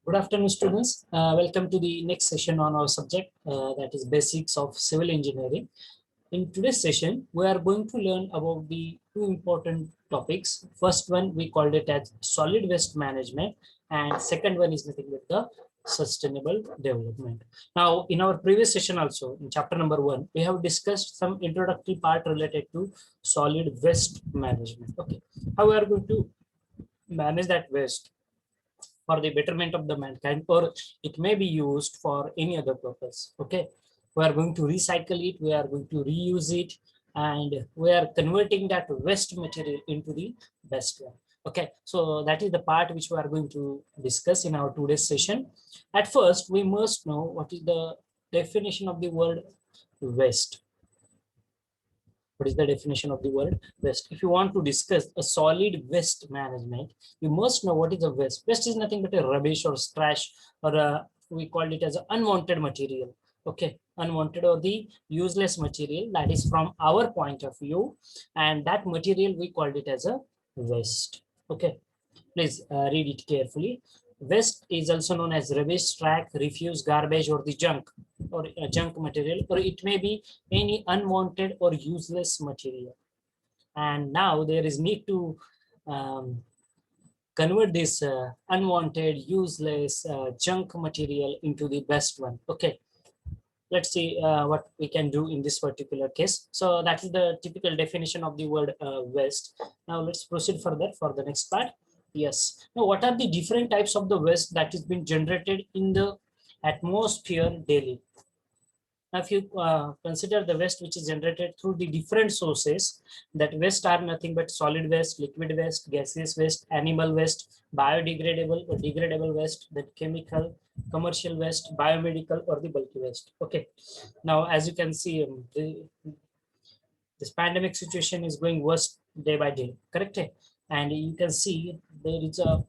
Good afternoon, students. Welcome to the next session on our subject, that is Basics of Civil Engineering. In today's session, we are going to learn about the two important topics. First one, we called it as solid waste management, and second one is nothing but the sustainable development. Now, in our previous session also, in chapter number 1, we have discussed some introductory part related to solid waste management. Okay, how we are going to manage that waste for the betterment of the mankind, or it may be used for any other purpose. Okay, we are going to recycle it, we are going to reuse it, and we are converting that waste material into the best one. Okay, so that is the part which we are going to discuss in our today's session. At first, we must know what is the definition of the word waste. What is the definition of the word waste? If you want to discuss a solid waste management, you must know what is a waste. Waste is nothing but a rubbish or trash, or we call it as an unwanted material. Okay, unwanted or the useless material that is from our point of view, and that material we called it as a waste. Okay, please read it carefully. Waste is also known as rubbish, trash, refuse, garbage, or the junk, or junk material, or it may be any unwanted or useless material. And now there is need to convert this unwanted, useless, junk material into the best one. Okay, let's see what we can do in this particular case. So that is the typical definition of the word waste. Now let's proceed further for the next part. Yes. Now, what are the different types of the waste that is being generated in the atmosphere daily? Now, if you consider the waste which is generated through the different sources, that waste are nothing but solid waste, liquid waste, gaseous waste, animal waste, biodegradable or degradable waste, then chemical, commercial waste, biomedical, or the bulky waste. Okay. Now, as you can see, this pandemic situation is going worse day by day, correct? And you can see there is a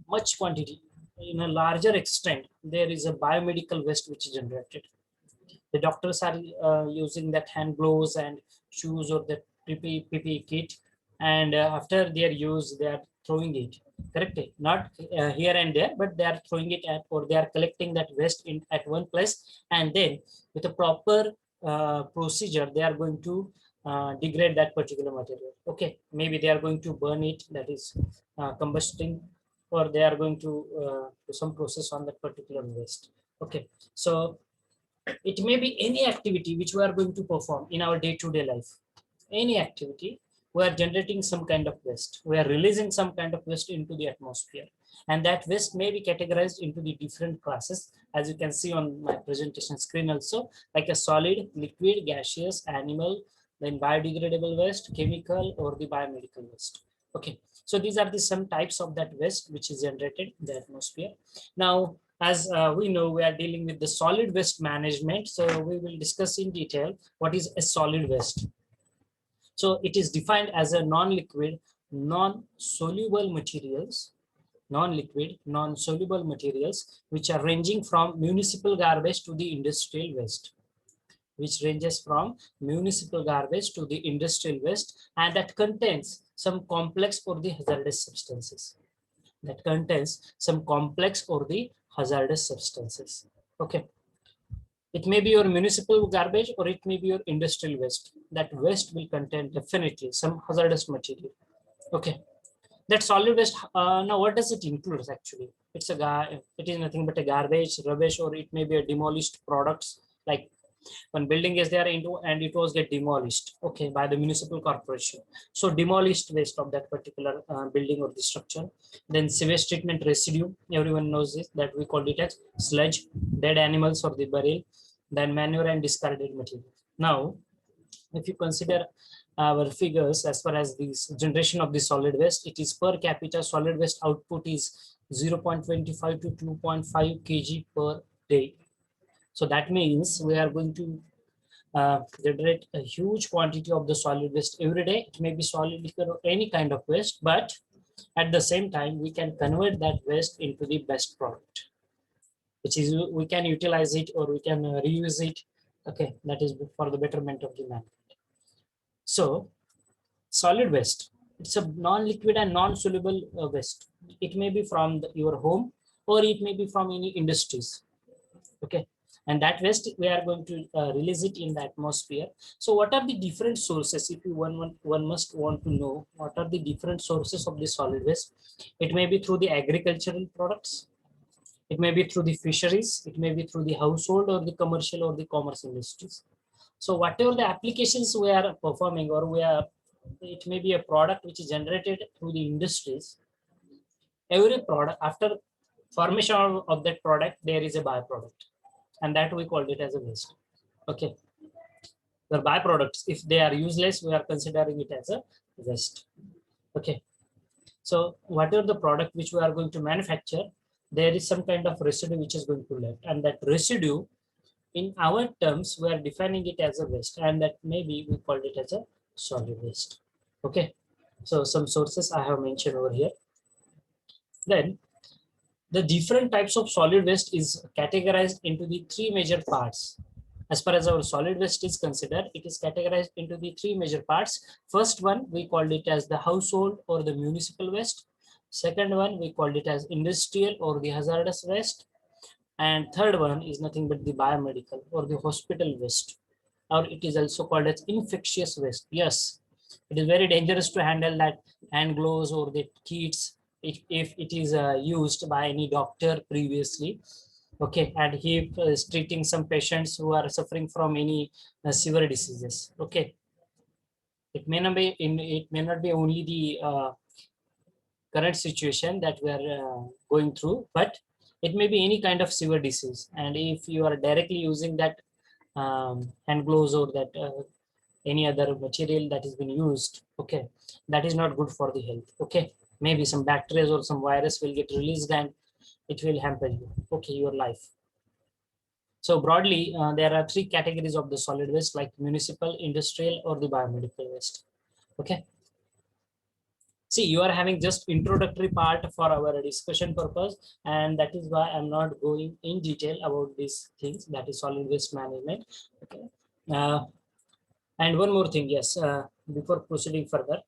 much quantity, in a larger extent, there is a biomedical waste which is generated. The doctors are using that hand gloves and shoes or the PPE kit, and after their use, they are throwing it, correct? Not here and there, but they are throwing it at, or they are collecting that waste in at one place, and then with a proper procedure, they are going to degrade that particular material. Okay, maybe they are going to burn it, that is combusting, or they are going to do some process on that particular waste. Okay, so it may be any activity which we are going to perform in our day-to-day life. Any activity, we are generating some kind of waste. We are releasing some kind of waste into the atmosphere. And that waste may be categorized into the different classes, as you can see on my presentation screen also, like a solid, liquid, gaseous, animal, then biodegradable waste, chemical, or the biomedical waste. Okay, so these are the some types of that waste which is generated in the atmosphere. Now, as we know, we are dealing with the solid waste management. So we will discuss in detail what is a solid waste. So it is defined as a non-liquid, non-soluble materials, non-liquid, non-soluble materials, which are ranging from municipal garbage to the industrial waste, which ranges from municipal garbage to the industrial waste, and that contains some complex or the hazardous substances. That contains some complex or the hazardous substances. Okay, it may be your municipal garbage or it may be your industrial waste. That waste will contain definitely some hazardous material. Okay, that solid waste, now what does it include actually? It is nothing but a garbage, rubbish, or it may be a demolished products, like one building is there into and it was get demolished, okay, by the municipal corporation. So demolished waste of that particular building or the structure. Then sewage treatment residue, everyone knows this, that we call it as sludge, dead animals or the burial, then manure and discarded material. Now, if you consider our figures as far as this generation of the solid waste, it is per capita solid waste output is 0.25 to 2.5 kg per day. So that means we are going to generate a huge quantity of the solid waste every day. It may be solid liquid or any kind of waste, but at the same time, we can convert that waste into the best product, which is we can utilize it or we can reuse it. Okay, that is for the betterment of the mankind. So solid waste, it's a non-liquid and non-soluble waste. It may be from your home, or it may be from any industries. Okay, and that waste we are going to release it in the atmosphere. So what are the different sources? If you one must want to know what are the different sources of the solid waste. It may be through the agricultural products, it may be through the fisheries, it may be through the household or the commercial or the commerce industries. So whatever the applications we are performing, or we are, it may be a product which is generated through the industries. Every product, after formation of that product, there is a byproduct, and that we called it as a waste. Okay, the byproducts, if they are useless, we are considering it as a waste. Okay, so whatever the product which we are going to manufacture, there is some kind of residue which is going to left, and that residue, in our terms, we are defining it as a waste, and that maybe we called it as a solid waste. Okay, so some sources I have mentioned over here. Then the different types of solid waste is categorized into the three major parts. As far as our solid waste is considered, it is categorized into the three major parts. First one, we called it as the household or the municipal waste. Second one, we called it as industrial or the hazardous waste. And third one is nothing but the biomedical or the hospital waste, or it is also called as infectious waste. Yes, it is very dangerous to handle that hand gloves or the kits if it is used by any doctor previously. Okay, and he is treating some patients who are suffering from any severe diseases. Okay, it may not be only the current situation that we are going through, but it may be any kind of severe disease. And if you are directly using that hand gloves or that any other material that has been used, okay, that is not good for the health. Okay, maybe some bacteria or some virus will get released and it will hamper you, okay, your life. So broadly, there are three categories of the solid waste, like municipal, industrial, or the biomedical waste. Okay. See, you are having just introductory part for our discussion purpose, and that is why I'm not going in detail about these things, that is solid waste management. Okay. And one more thing, yes, before proceeding further,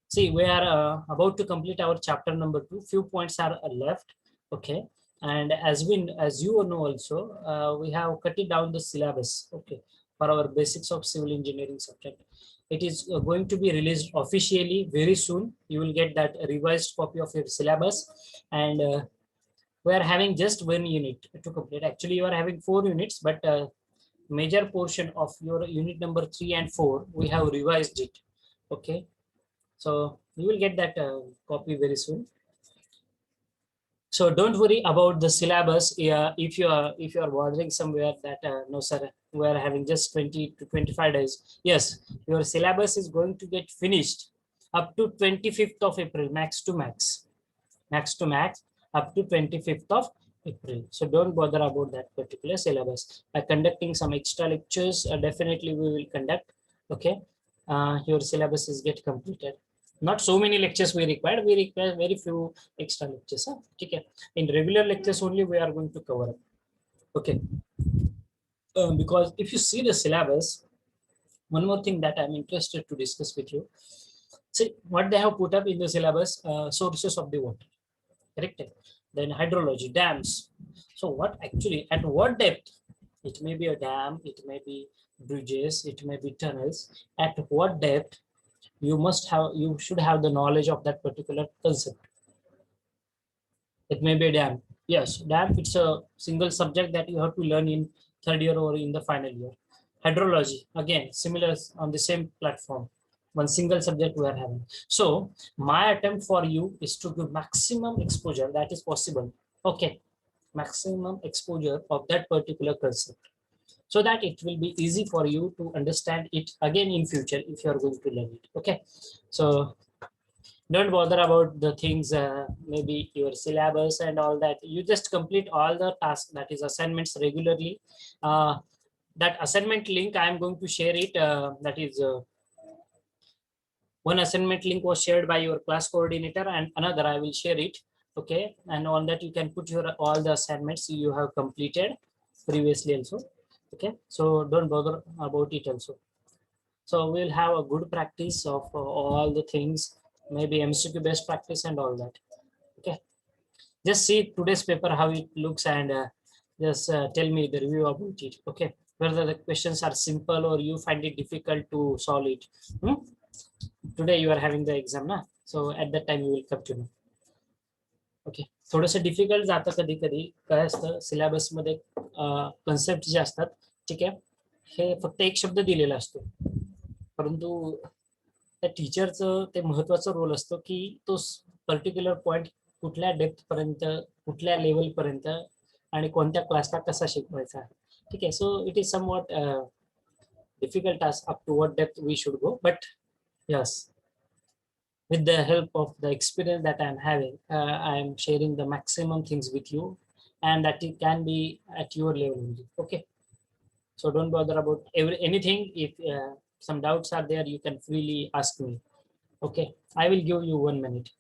see, we are about to complete our chapter number 2. Few points are left. Okay, and as you know also, we have cut it down the syllabus. Okay, for our basics of civil engineering subject. It is going to be released officially very soon. You will get that revised copy of your syllabus, and we are having just one unit to complete. Actually, you are having 4 units, but major portion of your unit number 3 and 4, we have revised it. Okay, so you will get that copy very soon. So don't worry about the syllabus. If you are wondering somewhere that no sir, we are having just 20 to 25 days. Yes, your syllabus is going to get finished up to 25th of April, max to max, up to 25th of April. So don't bother about that particular syllabus. By conducting some extra lectures, definitely we will conduct. Okay, your syllabus is get completed. Not so many lectures we require very few extra lectures. Huh? Okay. In regular lectures only we are going to cover up. Okay, because if you see the syllabus, one more thing that I'm interested to discuss with you. See what they have put up in the syllabus: sources of the water, correct? Then hydrology, dams. So what actually, at what depth? It may be a dam, it may be bridges, it may be tunnels. At what depth you should have the knowledge of that particular concept. It may be a dam. Yes, dam, it's a single subject that you have to learn in third year or in the final year. Hydrology, again, similar on the same platform. One single subject we are having. So my attempt for you is to give maximum exposure that is possible. Okay, maximum exposure of that particular concept, so that it will be easy for you to understand it again in future if you are going to learn it. Okay, so don't bother about the things, maybe your syllabus and all that. You just complete all the tasks, that is assignments, regularly. That assignment link I am going to share it, that is one assignment link was shared by your class coordinator, and another I will share it. Okay, and on that you can put your all the assignments you have completed previously also. Okay, so don't bother about it also. So we'll have a good practice of all the things, maybe MCQ based practice and all that. Okay, Just see today's paper, how it looks, and just tell me the review about it. Okay, whether the questions are simple or you find it difficult to solve it. Hmm? Today you are having the exam, na? So at that time you will come to know. Okay, थोडंसं difficult जातं कधी कधी. काय असतं, सिलेबसमध्ये concept जे असतात, ठीक आहे, हे फक्त एक शब्द दिलेला असतो, परंतु त्या टीचरचं ते महत्वाचा रोल असतो की तो पर्टिक्युलर पॉइंट कुठल्या डेप्थ पर्यंत, कुठल्या लेवल पर्यंत आणि कोणत्या क्लासला कसा शिकवायचा. ठीक आहे, सो it is somewhat difficult as up to what depth we should go, but yes, with the help of the experience that I'm having, I'm sharing the maximum things with you, and that it can be at your level only. Okay, so don't bother about anything. If some doubts are there, you can freely ask me. Okay, I will give you 1 minute.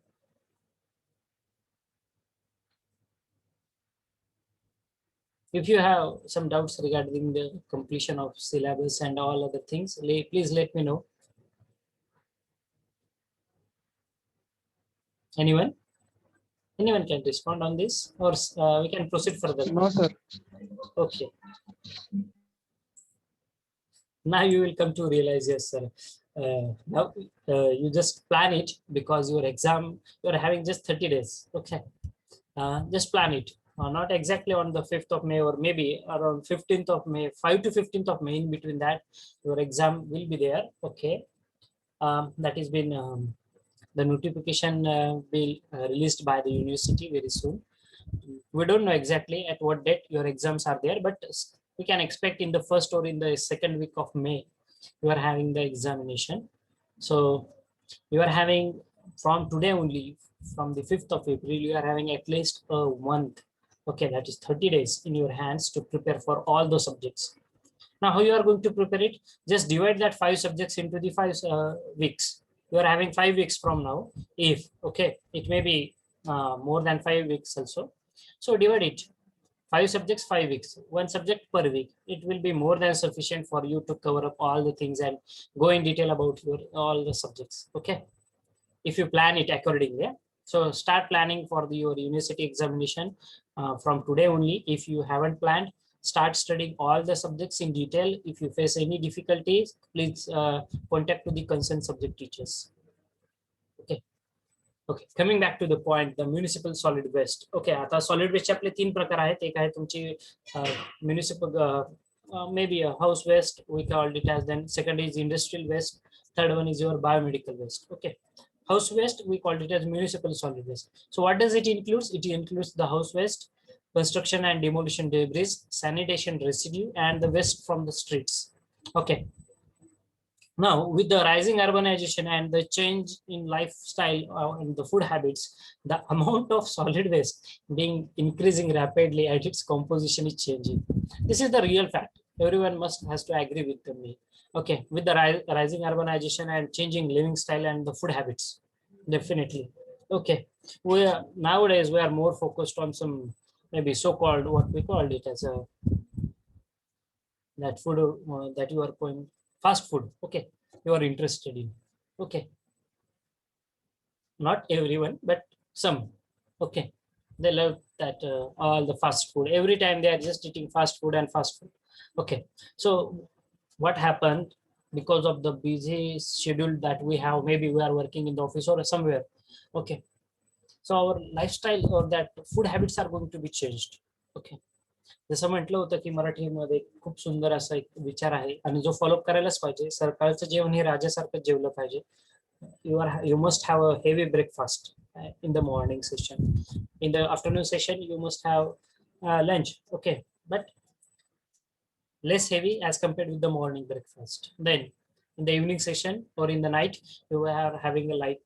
If you have some doubts regarding the completion of syllabus and all other things, please let me know. Anyone? Anyone can respond on this, or we can proceed further. No, sir. Okay. Now you will come to realize, yes, sir. Now you just plan it, because your exam, you are having just 30 days. Okay. Just plan it. Not exactly on the 5th of May, or maybe around 15th of May, 5 to 15th of May. In between that, your exam will be there. Okay. That has been the notification will released by the university very soon. We don't know exactly at what date your exams are there, but we can expect in the first or in the second week of May, you are having the examination. So you are having from today only, from the 5th of April, you are having at least a month. Okay, that is 30 days in your hands to prepare for all those subjects. Now, how you are going to prepare it? Just divide that 5 subjects into the 5 weeks. You are having 5 weeks from now. If, okay, it may be more than 5 weeks also. So divide it. 5 subjects, 5 weeks, 1 subject per week. It will be more than sufficient for you to cover up all the things and go in detail about your all the subjects. Okay, if you plan it accordingly. So start planning for your university examination from today only. If you haven't planned, start studying all the subjects in detail. If you face any difficulties, please contact to the concerned subject teachers. Okay. Okay, coming back to the point, the municipal solid waste. Okay, आता solid वेस्टचे आपले 3 प्रकार आहेत. एक आहे तुमची municipal maybe house waste, we called it as. Then second is industrial waste. Third one is your biomedical waste. Okay, house waste we called it as municipal solid waste. So what does it includes? It includes the house waste, construction and demolition debris, sanitation residue, and the waste from the streets. Okay, now, with the rising urbanization and the change in lifestyle and the food habits, the amount of solid waste being increasing rapidly and its composition is changing. This is the real fact. Everyone has to agree with me. Okay, with the rising urbanization and changing living style and the food habits, definitely. Okay, nowadays we are more focused on some maybe so-called, what we called it as a that food that you are going fast food. Okay, you are interested in. Okay, not everyone, but some. Okay, they love that all the fast food. Every time they are just eating fast food and fast food. Okay, so what happened, because of the busy schedule that we have, maybe we are working in the office or somewhere. Okay, so our lifestyle or that food habits are going to be changed. Okay, जसं म्हटलं होतं की मराठीमध्ये खूप सुंदर असा एक विचार आहे, आणि जो फॉलो करायलाच पाहिजे. सकाळचं जेवण हे राजासारखं जेवलं पाहिजे. You must have a heavy breakfast in the morning session. In the afternoon session, you must have lunch. Okay, but less heavy as compared with the morning breakfast. Then in the evening session or in the night, you are having a light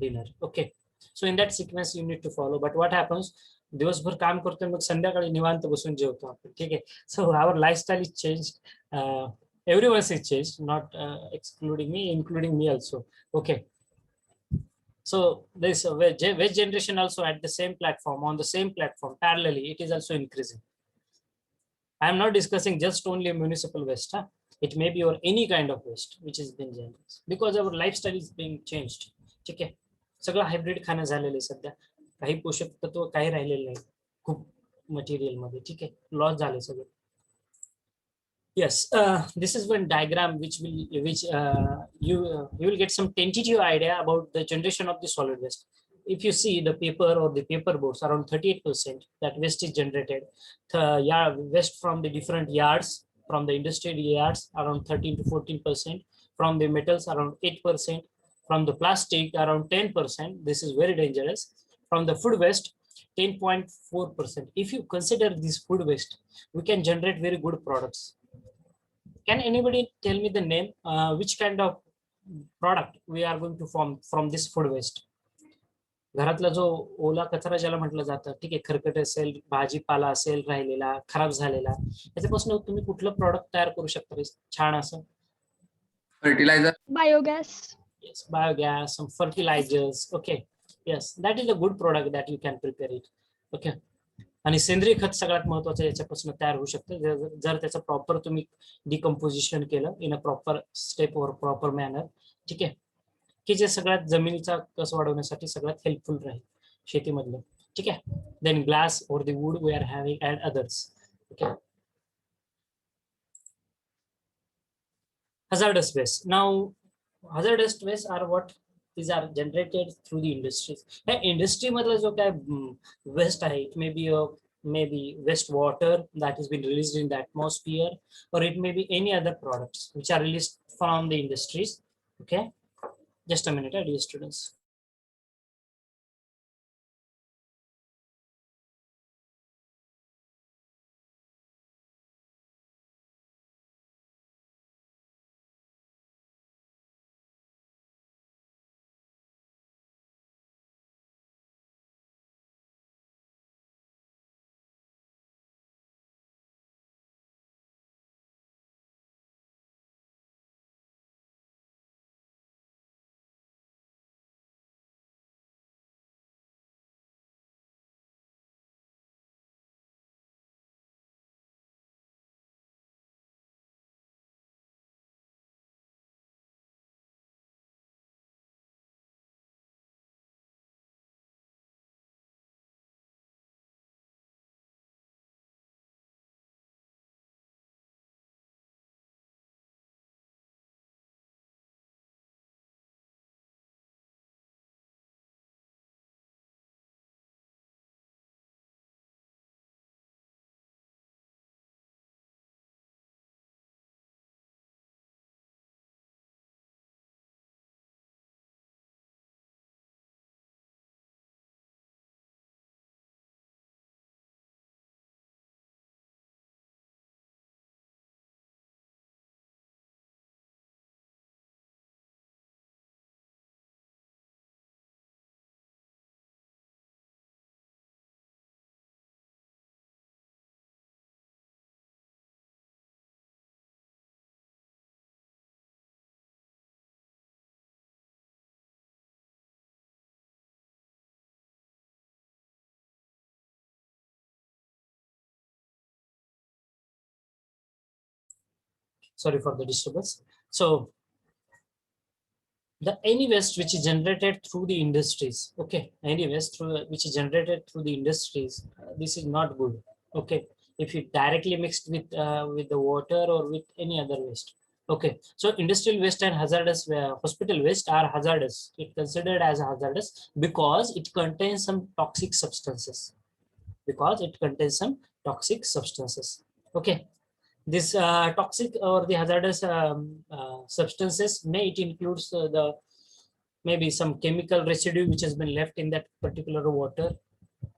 dinner. Okay, so in that sequence you need to follow. But what happens, दिवसभर काम करतो मग संध्याकाळी निवांत बसून जेवतो आपण. ठीक आहे, so our lifestyle is change. Everyone's is changed, not excluding me, including me also. Okay, so this waste generation also at the same platform, on the same platform parallelly, it is also increasing. I am not discussing just only municipal waste. It may be or any kind of waste which is being generated because our lifestyle is being changed. ठीक आहे, सगळं hybrid खाणं झालेलं आहे सध्या. काही पोषक तत्व काही राहिलेले नाही खूप मटेरियल मध्ये. ठीक आहे, लॉस झाले सगळे. Yes, this is one diagram which you will get some tentative idea about the generation of the solid waste. If you see the paper or the paper boards, around 38% that waste is generated. Waste from the different yards, from the industrial yards, around 13 to 14%. From the metals, around 8%. From the plastic, around 10%. This is very dangerous. From the food waste, 10.4%. If you consider this food waste, we can generate very good products. Can anybody tell me the name, which kind of product we are going to form from this food waste? घरातला जो ओला कचरा ज्याला म्हटलं जातं, ठीक आहे, खरकट असेल, भाजीपाला असेल राहिलेला, खराब झालेला, त्याच्यापासून तुम्ही कुठलं प्रॉडक्ट तयार करू शकता छान असं? Fertilizer. Biogas. Yes, biogas, some fertilizers. Okay, yes, that is a good product that you can prepare it. Okay, आणि सेंद्रिय खत सगळ्यात महत्वाचं याच्यापासून तयार होऊ शकतं जर त्याचं प्रॉपर तुम्ही डिकम्पोजिशन केलं इन अ प्रॉपर स्टेप और प्रॉपर मॅनर. ठीक आहे, की जे सगळ्यात जमिनीचा कस वाढवण्यासाठी सगळ्यात हेल्पफुल राहील शेतीमधलं. ठीक आहे, then glass or the wood we are having and others. Okay, hazardous waste. Now hazardous waste are what? These are generated through the industries. ह्या इंडस्ट्री मधला जो काय वेस्ट आहे, it may be wastewater that has been released in the atmosphere, or it may be any other products which are released from the industries. Okay, just a minute, dear students. Sorry for the disturbance. So the any waste which is generated through the industries, okay, any waste which is generated through the industries, this is not good. Okay, if you directly mixed with the water or with any other waste. Okay, so industrial waste and hazardous hospital waste are hazardous. It considered as hazardous because it contains some toxic substances. Okay, this toxic or the hazardous substances it includes the maybe some chemical residue which has been left in that particular water.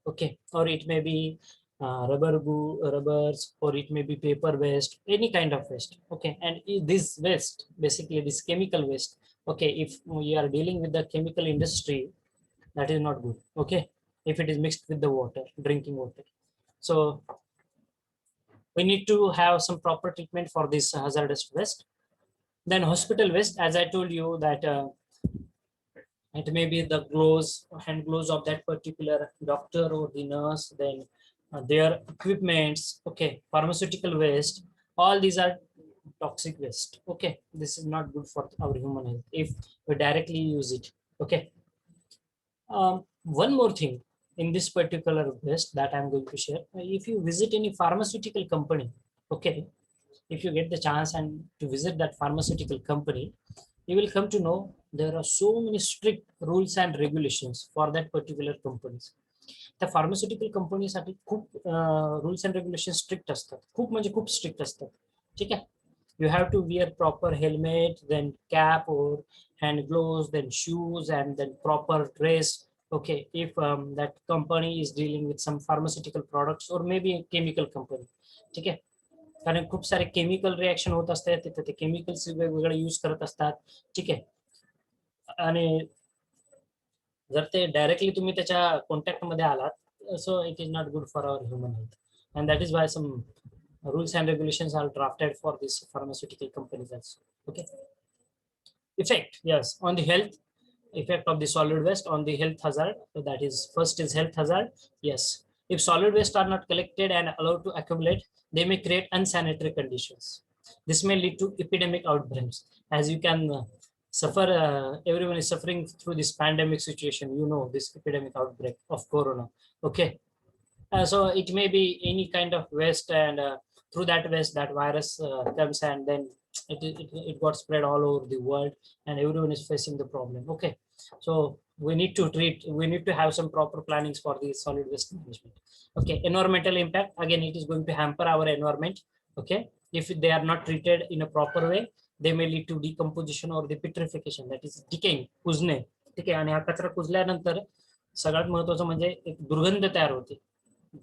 Okay, or it may be rubbers, or it may be paper waste, any kind of waste. Okay, and this waste, basically this chemical waste, okay, if we are dealing with the chemical industry, that is not good. Okay, if it is mixed with the water, drinking water. So we need to have some proper treatment for this hazardous waste. Then hospital waste, as I told you that it may be the hand gloves of that particular doctor or the nurse, then their equipments. Okay, pharmaceutical waste, all these are toxic waste. Okay, this is not good for our human health if we directly use it. Okay, one more thing, in this particular waste that I'm going to share, if you visit any pharmaceutical company, okay, if you get the chance and to visit that pharmaceutical company, you will come to know there are so many strict rules and regulations for that particular companies. त्या pharmaceutical कंपनीसाठी खूप rules and regulation strict असतात, खूप म्हणजे खूप strict असतात. ठीक आहे. You have to wear proper helmet, then cap or hand gloves, then shoes, and then proper dress. Okay, if that company is dealing with some pharmaceutical products or maybe a chemical company. ठीक आहे. कारण खूप सारे chemical reaction होत असतात तिथे, ते chemicals वेगवेगळे यूज करत असतात. ठीक आहे. आणि जर ते डायरेक्टली तुम्ही त्याच्या कॉन्टॅक्ट मध्ये आलात, so it is not good for our human health. And that is why some rules and regulations are drafted for these pharmaceutical companies also. Okay. Effect, yes, on the health, effect of the solid waste on the health hazard. So that is, first is health hazard. Yes, if solid waste are not collected and allowed to accumulate, they may create unsanitary conditions. This may lead to epidemic outbreaks. As you can suffer, everyone is suffering through this pandemic situation, you know, this epidemic outbreak of corona. Okay. So it may be any kind of waste, and through that waste that virus comes, and then it got spread all over the world, and everyone is facing the problem. Okay, so we need to have some proper plannings for the solid waste management. Okay, environmental impact, again it is going to hamper our environment. Okay, if they are not treated in a proper way, they may lead to decomposition or the petrification, that is decaying, कुजणे. ठीक आहे. आणि हा कचरा कुजल्यानंतर सगळ्यात महत्वाचं म्हणजे एक दुर्गंध तयार होते,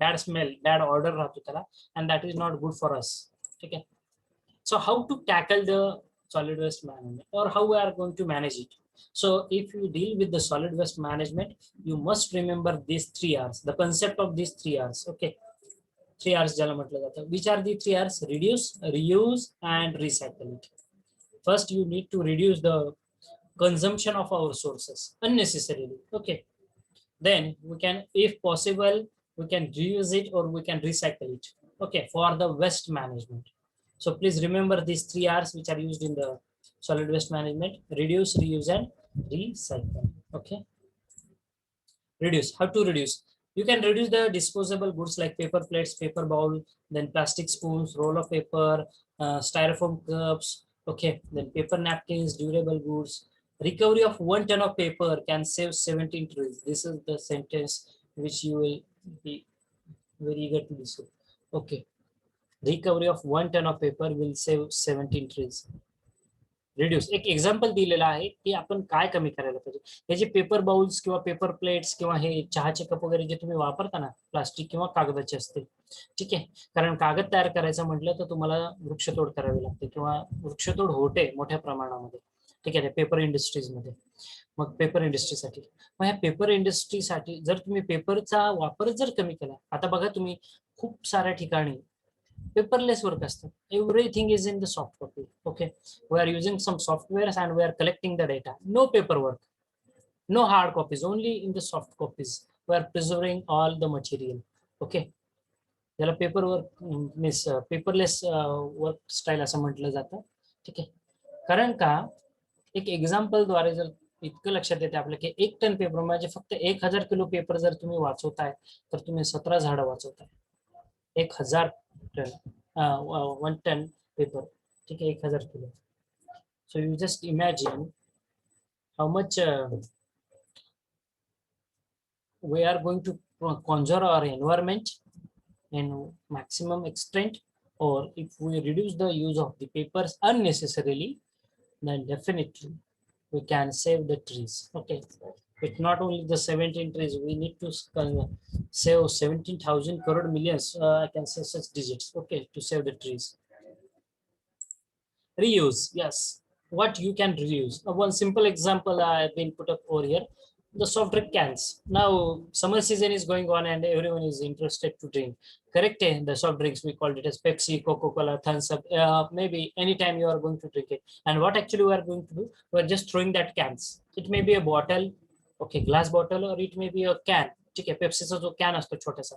bad smell, bad odor राहतो त्याला, and that is not good for us. ठीक आहे. So how to tackle the solid waste management, or how we are going to manage it? So if you deal with the solid waste management, you must remember these 3 R's, the concept of these 3 R's. Okay, 3 R's ज्याला म्हटलं जातं. Which are the 3 R's? Reduce, reuse, and recycle it. First, you need to reduce the consumption of our sources unnecessarily. Okay, then we can, if possible, we can reuse it or we can recycle it. Okay, for the waste management. So please remember these 3 R's which are used in the solid waste management: reduce, reuse, and recycle. Okay. Reduce, how to reduce? You can reduce the disposable goods like paper plates, paper bowl, then plastic spoons, roll of paper, styrofoam cups. Okay, then paper napkins, durable goods. Recovery of 1 ton of paper can save 17 trees. This is the sentence which you will be very eager to listen. Okay, recovery of 1 ton of paper will save 17 trees. Reduce, एक example दिलेलं आहे की आपण काय कमी करायला पाहिजे. हे जे paper bowls किंवा पेपर प्लेट्स किंवा हे चहाचे कप वगैरे जे तुम्ही वापरता ना, प्लास्टिक किंवा कागदाचे असतील. ठीक आहे. कारण कागद तयार करायचं म्हटलं तर तुम्हाला वृक्षतोड करावी लागते किंवा वृक्षतोड होते मोठ्या प्रमाणामध्ये. ठीक आहे, पेपर इंडस्ट्रीजमध्ये. मग पेपर इंडस्ट्रीसाठी, मग ह्या पेपर इंडस्ट्रीसाठी जर तुम्ही पेपरचा वापर जर कमी केला, आता बघा तुम्ही खूप साऱ्या ठिकाणी पेपरलेस वर्क असतं. Everything is in the soft copy. Okay, we are using some softwares and we are collecting the data. No paper work, no hard copies, only in the soft copies. We are preserving all the material. Okay, त्याला paper work means paperless work style असं म्हटलं जातं. ठीक आहे. कारण का, एक example द्वारे जर इतकं लक्षात येते आपल्या की 1 टन पेपर म्हणजे फक्त 1000 किलो पेपर जर तुम्ही वाचवताय तर तुम्ही 17 झाडं वाचवताय. 1000 टन, 1 टन पेपर. ठीक आहे, 1000 kilo. So you just imagine how much we are going to conserve our environment in maximum extent, or if we reduce the use of the papers unnecessarily, then definitely we can save the trees. Okay, it's not only the 17 trees, we need to save 17,000 crore millions, I can say such digits. Okay, to save the trees. Reuse, yes, what you can reuse. One simple example I have been put up over here: the soft drink cans. Now summer season is going on and everyone is interested to drink, correct? The soft drinks, we called it as Pepsi, Coca-Cola, Thumbs Up, maybe anytime you are going to drink it. And what actually we are going to do, we are just throwing that cans. It may be a bottle, okay, glass bottle, or it may be a can. ठीक आहे, पेप्सीचा जो can असतो छोटासा,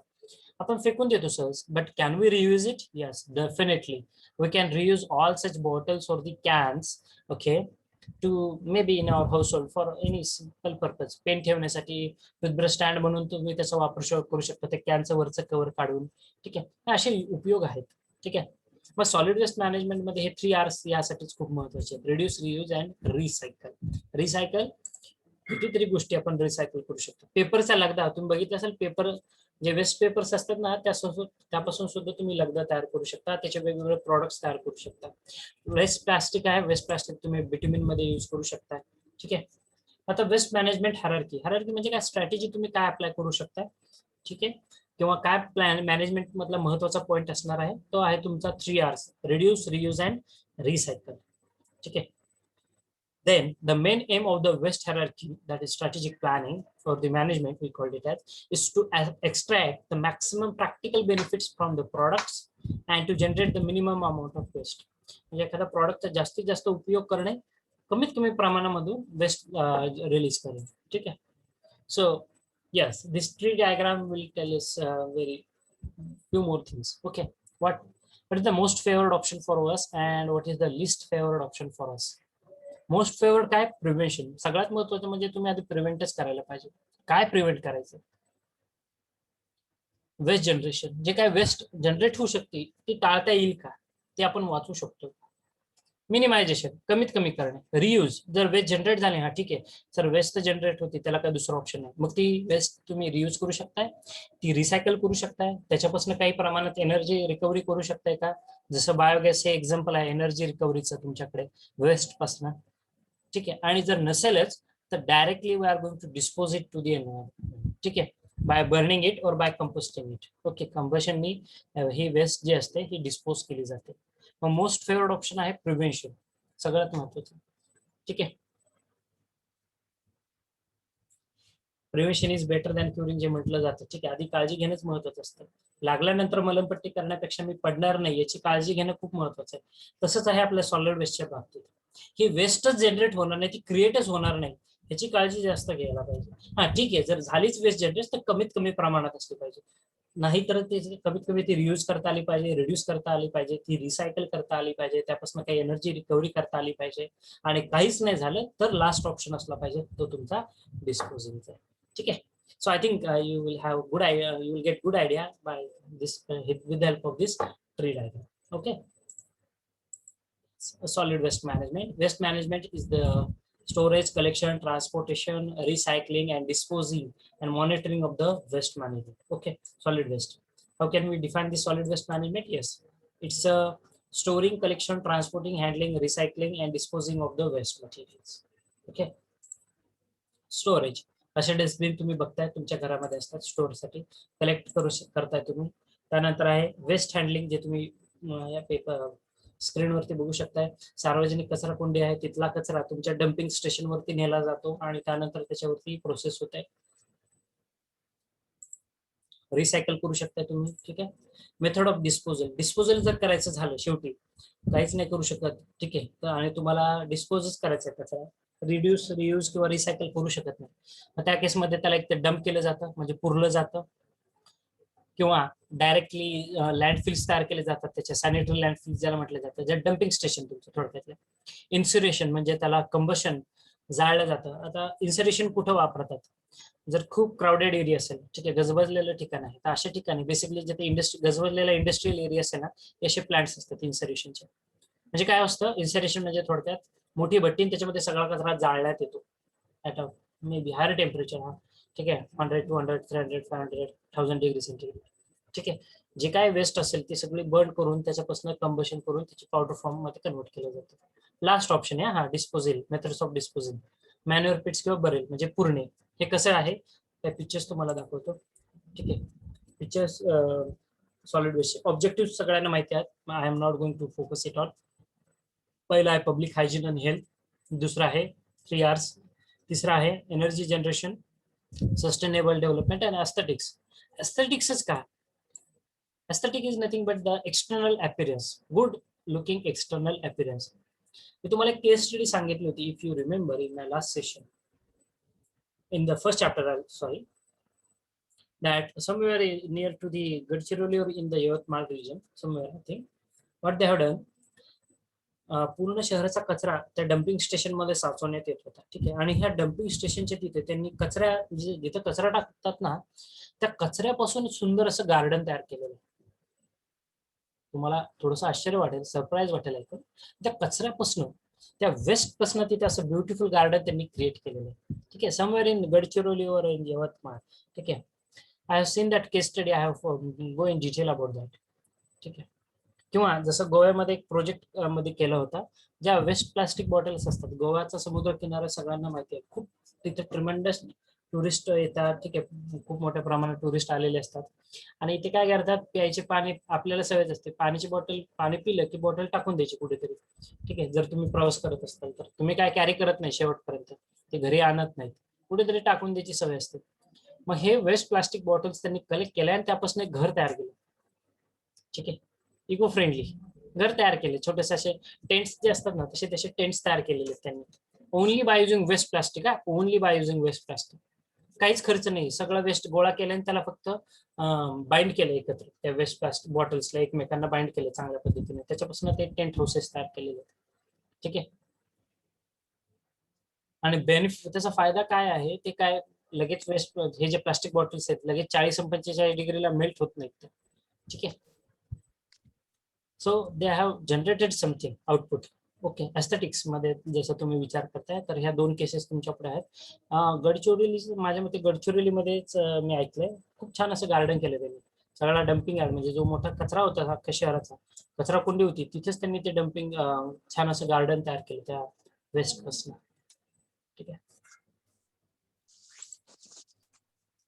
आपण फेकून देतो सहज. But can we reuse it? Yes, definitely we can reuse all such bottles or the cans. Okay, to maybe in our household for any simple purpose. Pen ठेवण्यासाठी टूथब्रश स्टँड म्हणून तुम्ही त्याचा वापर करू शकता, ते कॅनचं वरचं कव्हर काढून. ठीक आहे, असे उपयोग आहेत. ठीक आहे, मग सॉलिड वेस्ट मॅनेजमेंट मध्ये हे 3 R's यासाठीच खूप महत्वाचे आहेत. Reduce, reuse and recycle. Recycle कितीतरी गोष्टी आपण रिसायकल करू शकतो. पेपरचा लगदा तुम्ही बघितलं असेल, पेपर जे वेस्ट पेपर्स असतात ना त्यापासून सुद्धा तुम्ही लगदा तयार करू शकता, त्याचे वेगवेगळे प्रॉडक्ट्स तयार करू शकता. वेस्ट प्लास्टिक आहे, वेस्ट प्लास्टिक तुम्ही बिट्युमिन मध्ये यूज करू शकता. ठीक आहे, आता वेस्ट मॅनेजमेंट हायरार्की. हायरार्की म्हणजे काय, स्ट्रॅटेजी तुम्ही काय अप्लाय करू शकता. ठीक आहे, किंवा काय प्लॅन मॅनेजमेंट मधला महत्वाचा पॉईंट असणार आहे तो आहे तुमचा 3 R's, reduce, reuse and recycle. ठीक आहे, then the main aim of the waste hierarchy, that is strategic planning for the management, we called it as, is to extract the maximum practical benefits from the products and to generate the minimum amount of waste. म्हणजे एखादा प्रॉडक्टचा जास्तीत जास्त उपयोग करणे, कमीत कमी प्रमाणामध्ये waste release करणे. ठीक आहे, so yes, this tree diagram will tell us very few more things. Okay, what is the most favored option for us and what is the least favored option for us. Most favoured काय, prevention. सगळ्यात महत्वाचं म्हणजे तुम्ही आधी प्रिव्हेंटच करायला पाहिजे. काय prevent करायचं, वेस्ट जनरेशन. जे काय वेस्ट जनरेट होऊ शकते ती टाळता येईल का, ते आपण वाचू शकतो. मिनिमायझेशन, कमीत कमी करणे. रियूज, जर वेस्ट जनरेट झाले, हा ठीक आहे सर वेस्ट जनरेट होती त्याला काय दुसरा ऑप्शन नाही, मग ती वेस्ट तुम्ही रियूज करू शकताय, ती रिसायकल करू शकताय, त्याच्यापासून काही प्रमाणात एनर्जी रिकव्हरी करू शकताय का. जसं बायोगॅस हे एक्झाम्पल आहे एनर्जी रिकव्हरीचं तुमच्याकडे वेस्ट पासून. ठीक आहे, आणि जर नसेलच तर directly we are going to dispose it to the environment. ठीक आहे, by burning it or by composting it. Okay, कंबशननी ही वेस्ट जी असते ही डिस्पोज केली जाते. मग मोस्ट फेवरेट ऑप्शन आहे प्रिव्हेंशन, सगळ्यात महत्वाचं. ठीक आहे, prevention is better than curing जे म्हटलं जातं. ठीक आहे, आधी काळजी घेणंच महत्वाचं असतं. लागल्यानंतर मलमपट्टी करण्यापेक्षा मी पडणार नाही याची काळजी घेणं खूप महत्वाचं आहे. तसंच आहे आपल्या सॉलिड वेस्टच्या बाबतीत. ही वेस्टच जनरेट होणार नाही, ती क्रिएटच होणार नाही, याची काळजी जास्त घ्यायला पाहिजे. हा ठीक आहे, जर झालीच वेस्ट जनरेट तर कमीत कमी प्रमाणात असली पाहिजे, नाहीतर ते कमीत कमी ती रियूज करता आली पाहिजे, रिड्यूस करता आली पाहिजे, ती रिसायकल करता आली पाहिजे, त्यापासून काही एनर्जी रिकव्हरी करता आली पाहिजे. आणि काहीच नाही झालं तर लास्ट ऑप्शन असला पाहिजे तो तुमचा डिस्पोजिंगचा. ठीक आहे, so I think you will have good idea, you will get good idea by this with the help of this tree diagram. Okay, solid waste management. Waste management is the storage, collection, transportation, recycling and disposing and monitoring of the waste management. Okay, solid waste. How can we define the solid waste management? Yes, it's a storing, collection, transporting, handling, recycling and disposing of the waste materials. Okay, storage. असे dustbin तुम्ही बघताय तुमच्या घरामध्ये असतात स्टोअरसाठी, collect करताय तुम्ही. त्यानंतर आहे वेस्ट हँडलिंग, जे तुम्ही या पेपर स्क्रीनवरती बघू शकताय. सार्वजनिक कचरा कुंडी आहे, तिथला कचरा तुमच्या डम्पिंग स्टेशनवरती नेला जातो आणि त्यानंतर त्याच्यावरती प्रोसेस होत आहे. रिसायकल करू शकताय तुम्ही. ठीक आहे, मेथड ऑफ डिस्पोजल. डिस्पोजल जर करायचं झालं, शेवटी काहीच नाही करू शकत, ठीक आहे, तर आणि तुम्हाला डिस्पोजच करायचं आहे कचरा, रिड्यूस, रियूज किंवा रिसायकल करू शकत नाही, मग त्या केसमध्ये त्याला एक ते डंप केलं जातं, म्हणजे पुरलं जातं, किंवा डायरेक्टली लँडफिल्स तयार केले जातात, त्याच्या सॅनिटरी लँडफिल्स ज्याला म्हटलं जातं, जे डम्पिंग स्टेशन तुमचं थोडक्यातलं. इन्सुरेशन म्हणजे त्याला कंबशन, जाळलं जातं. आता इन्सुरेशन कुठं वापरतात, जर खूप क्राऊडेड एरिया असेल, ठीक आहे, गजबजलेलं ठिकाण आहे, तर अशा ठिकाणी बेसिकली जिथे गजबजलेला इंडस्ट्रियल एरिया असेल ना, असे प्लांट्स असतात इन्सुरेशनचे. म्हणजे काय असतं इन्सुरेशन म्हणजे, थोडक्यात मोठी भट्टी त्याच्यामध्ये सगळा कचरा जाळण्यात येतो at a maybe higher temperature. हा ठीक आहे, 100, 200, 300, 500, 1000 डिग्री सेंटीग्रेड. ठीक आहे, जे काय वेस्ट असेल ती सगळी बर्न करून त्याच्यापासून कंबशन करून त्याची पावडर फॉर्म मध्ये कन्वर्ट केलं जातं. लास्ट ऑप्शन आहे हा disposal, methods of disposal. Manure pits किंवा बरेल म्हणजे पुरणे. हे कसं आहे त्या पिक्चर्स तुम्हाला दाखवतो. ठीक आहे, पिक्चर्स सॉलिड वेस्ट ऑब्जेक्टिव्ह सगळ्यांना माहिती आहेत, I am not going to focus it on. पहिला आहे पब्लिक हायजीन अँड हेल्थ, दुसरा आहे 3 R's, तिसरा आहे एनर्जी जनरेशन, सस्टेनेबल डेव्हलपमेंट आणि एस्थेटिक्स. एस्थेटिक्सच का, aesthetic is nothing but the external appearance, good looking external appearance. मी तुम्हाला एक केस स्टडी सांगितली होती, if you remember in my last session, in the first chapter, sorry, that somewhere near to the Gadchiroli or in the Yavatmal region, somewhere I think, what they have done, पूर्ण शहराचा कचरा त्या dumping station मध्ये साचवण्यात येत होता. ठीक आहे. आणि ह्या डम्पिंग स्टेशनच्या तिथे त्यांनी कचरा जिथे कचरा टाकतात ना, त्या कचऱ्यापासून सुंदर असं गार्डन तयार केलेलं आहे. तुम्हाला थोडंसं आश्चर्य वाटेल, सरप्राईज वाटेल ऐकून. त्या कचऱ्यापासून, त्या वेस्ट पासून तिथे असं ब्युटिफुल गार्डन त्यांनी क्रिएट केलेलं आहे. ठीक आहे. समवेअर इन गडचिरोली और इन यवतमाळ. ठीक आहे. I have seen that case study. I have go in detail about that. ठीक आहे. किंवा जसं गोव्यामध्ये एक प्रोजेक्ट मध्ये केला होता, ज्या वेस्ट प्लास्टिक बॉटल्स असतात, गोव्याचा समुद्र किनारा सगळ्यांना माहिती आहे, खूप तिथे ट्रिमेंडस टुरिस्ट येतात. ठीक आहे. खूप मोठ्या प्रमाणात टुरिस्ट आलेले असतात आणि इथे काय करतात, प्यायचे पाणी आपल्याला सवयच असते, पाण्याची बॉटल, पाणी पिलं की बॉटल टाकून द्यायची कुठेतरी. ठीक आहे. जर तुम्ही प्रवास करत असाल तर तुम्ही काय कॅरी करत नाही शेवटपर्यंत, ते घरी आणत नाहीत, कुठेतरी टाकून द्यायची सवय असते. मग हे वेस्ट प्लास्टिक बॉटल्स त्यांनी कलेक्ट केले आणि त्यापासून एक घर तयार केलं. ठीक आहे. इको फ्रेंडली घर तयार केले. छोटेसे असे टेंट्स जे असतात ना, तसे तसे टेंट्स तयार केलेले त्यांनी. Only by using waste plastic. Only by using waste plastic. काहीच खर्च नाही, सगळं वेस्ट गोळा केलं आणि त्याला फक्त बाइंड केलं एकत्र, त्या वेस्ट प्लास्टिक बॉटल्सला एकमेकांना बाइंड केलं चांगल्या पद्धतीने, त्याच्यापासून ते टेंट हाऊसेस तयार केलेले. ठीक आहे. आणि बेनिफिट, त्याचा फायदा काय आहे ते काय, लगेच वेस्ट हे जे प्लास्टिक बॉटल्स आहेत लगेच 40-45 डिग्रीला मेल्ट होत नाहीत. ठीक आहे. So they have generated something output. Okay. Aesthetics मध्ये जसं तुम्ही विचार करताय तर ह्या दोन केसेस तुमच्याकडे आहेत. गडचिरोली, माझ्या मते गडचिरोलीमध्येच मी ऐकलंय, खूप छान असं गार्डन केलं त्यांनी. सगळा डम्पिंग यार्ड, म्हणजे जो मोठा कचरा होता अख्ख्या शहराचा, कचरा कुंडी होती, तिथेच त्यांनी ते डम्पिंग छान असं गार्डन तयार केलं त्या वेस्ट पासून. ठीक आहे.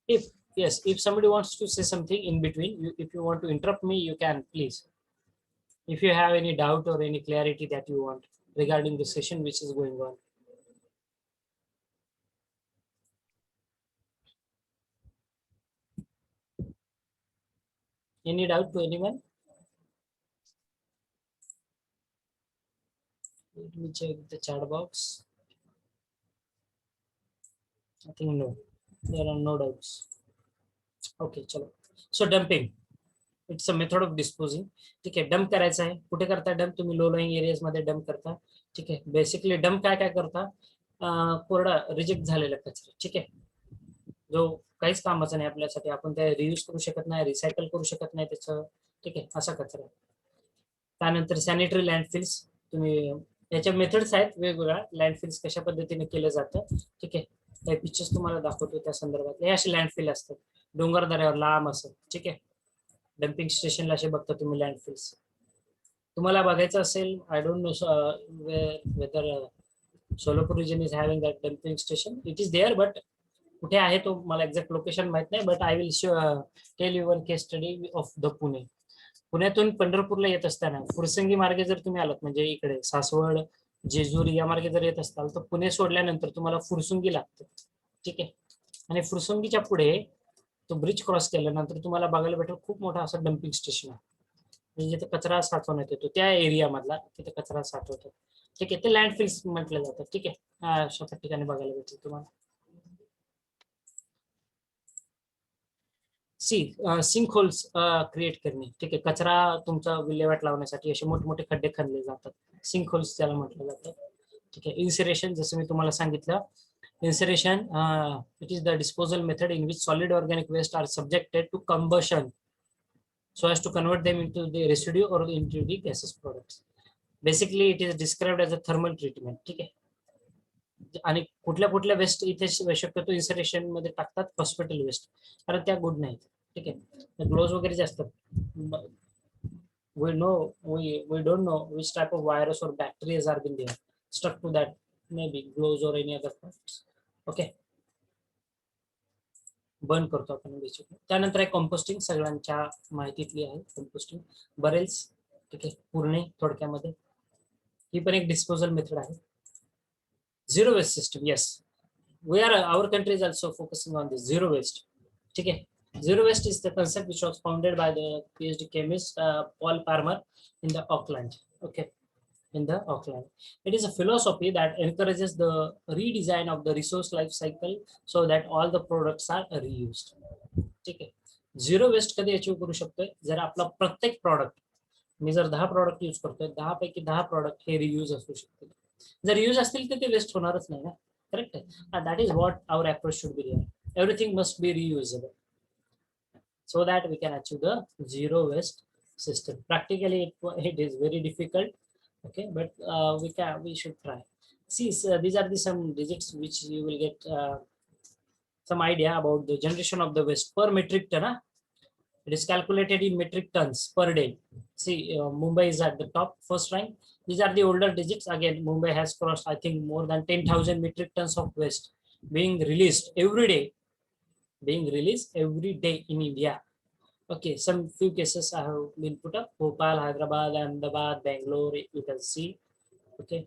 If yes, if somebody wants to say something in between, if you want to interrupt me, you can please. If you have any doubt or any clarity that you want regarding the session which is going on. Any doubt to anyone? Let me check the chat box. I think no, there are no doubts. Okay, चलो. So dumping, it's a method of disposing. ठीक आहे. Dump करायचं आहे. कुठे करता dump? तुम्ही लो lying areas मध्ये dump करता. ठीक आहे. बेसिकली डंप काय काय करता, कोरडा रिजेक्ट झालेला कचरा. ठीक आहे. जो काहीच कामाचा नाही आपल्यासाठी, आपण त्या रियूज करू शकत नाही, रिसायकल करू शकत नाही त्याचं. ठीक आहे. असा कचरा. त्यानंतर सॅनिटरी लँडफिल्स. तुम्ही याच्या मेथड्स आहेत वेगवेगळ्या, लँडफिल्स कशा पद्धतीने केलं जातं. ठीक आहे. काही पिक्चर्स तुम्हाला दाखवतो त्या संदर्भात. हे असे लँडफिल असतात डोंगर दऱ्यावर लांब असं. ठीक आहे. डम्पिंग स्टेशनला असे बघता तुम्ही लँडफिल्स. तुम्हाला बघायचं असेल, I don't know whether Solapur region is having that dumping station. It is there, but कुठे आहे तो मला एक्झॅक्ट लोकेशन माहित नाही. But I will tell you one case study of the Pune. पुण्यातून पंढरपूरला येत असताना फुरसंगी मार्गे जर तुम्ही आलात, म्हणजे इकडे सासवड, जेजुरी या मार्गे जर येत असताल तर पुणे सोडल्यानंतर तुम्हाला फुरसुंगी लागतं. ठीक आहे. आणि फुरसुंगीच्या पुढे तो ब्रिज क्रॉस केल्यानंतर तुम्हाला बघायला भेटेल खूप मोठा असं डम्पिंग स्टेशन आहे, म्हणजे जिथे कचरा साठवण्यात येतो, त्या एरिया मधला तिथे कचरा साठवतो. ठीक आहे. ते लँडफिल्स म्हटलं जातं. ठीक आहे. अशा ठिकाणी बघायला भेटेल तुम्हाला. सिंक होल्स क्रिएट करणे. ठीक आहे. कचरा तुमचा विल्हेवाट लावण्यासाठी असे मोठमोठे खड्डे खणले जातात, सिंक होल्स त्याला म्हटलं जातं. ठीक आहे. इन्सिरेशन, जसं मी तुम्हाला सांगितलं, incineration it is the disposal method in which solid organic waste are subjected to combustion so as to convert them into the residue or into the gaseous products. Basically it is described as a thermal treatment. ठीक आहे. आणि कुठल्या कुठल्या waste इथे शक्यतो इन्सरेशन मध्ये टाकतात, hospital waste, कारण त्या गुड नाहीत. ठीक आहे. ग्लोव्ज वगैरे जे असतात, we don't know which type of virus or bacteria are been there stuck to that, maybe gloves or any other products. Okay. Burn करतो आपण बेसिकली. त्यानंतर आहे कंपोस्टिंग, सगळ्यांच्या माहितीतली आहे कंपोस्टिंग. बरेल्स. ठीक आहे. पुरणे थोडक्यामध्ये, ही पण एक डिस्पोजल मेथड आहे. Zero waste system. Yes, we are, our country is also focusing on this zero waste. ठीक आहे. Zero waste is the concept which was founded by the PhD chemist Paul Palmer in the Auckland. Okay, in the Auckland. It is a philosophy that encourages the redesign of the resource life cycle so that all the products are reused. ठीक आहे. Zero waste कधी achieve करू शकतोय, जर आपला प्रत्येक product मी जर 10 product use करतोय, 10 पैकी 10 प्रॉडक्ट हे रियूज असू शकतील. जर यूज असतील तर ते वेस्ट होणारच नाही ना. करेक्ट आहे. That is what our approach should be. Everything must be reusable so that we can achieve the zero waste system. Practically it is very difficult, okay, but we should try. See, so these are the some digits which you will get some idea about the generation of the waste per metric ton. It is calculated in metric tons per day. See, Mumbai is at the top, first rank. These are the older digits. Again, Mumbai has crossed, I think, more than 10,000 metric tons of waste being released every day, in India. Okay, some few cases I have been put up: Bhopal, Hyderabad, Ahmedabad, Bangalore. You can see. Okay,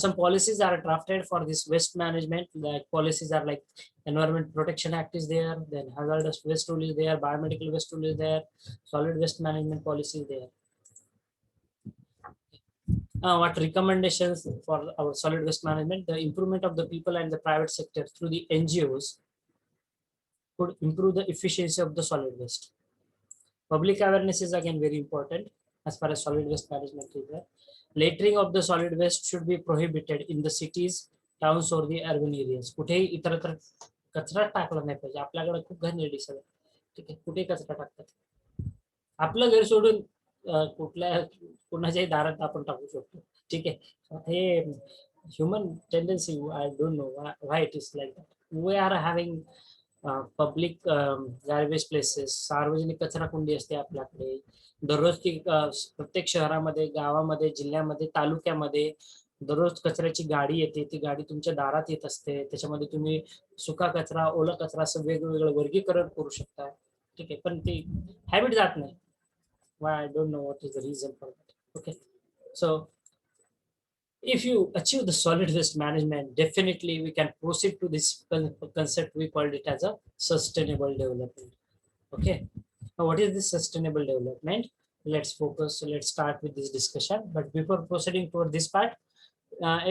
some policies are drafted for this waste management. Like policies are like Environment Protection Act is there, then hazardous waste rule is there, biomedical waste rule is there, solid waste management policy is there. What recommendations for our solid waste management? The improvement of the people and the private sector through the NGOs could improve the efficiency of the solid waste. Public awareness is again very important as far as solid waste management is there. Littering of the solid waste should be prohibited in the cities, towns or the urban areas. कुठेही इतरत्र कचरा टाकला नाही पाहिजे. आपल्याकडे खूप घाणेरडी सगळं. ठीक आहे, कुठे कचरा टाकतात. आपलं घर सोडून कुठल्या कुणाच्याही दारात आपण टाकू शकतो. ठीक आहे, हे human tendency. I don't know why it is like that. We are having public garbage places, सार्वजनिक कचरा कुंडी असते आपल्याकडे. दररोज ती प्रत्येक शहरामध्ये, गावामध्ये, जिल्ह्यामध्ये, तालुक्यामध्ये दररोज कचऱ्याची गाडी येते. ती गाडी तुमच्या दारात येत असते. त्याच्यामध्ये तुम्ही सुका कचरा, ओला कचरा असं वेगवेगळं वर्गीकरण करू शकता. ठीक आहे, पण ती हॅबिट जात नाही. Why? I don't know what is the reason for that. Okay, so if you achieve the solid waste management, definitely we can proceed to this concept. We called it as a sustainable development. Okay, now what is this sustainable development? Let's focus. So let's start with this discussion. But before proceeding toward this part,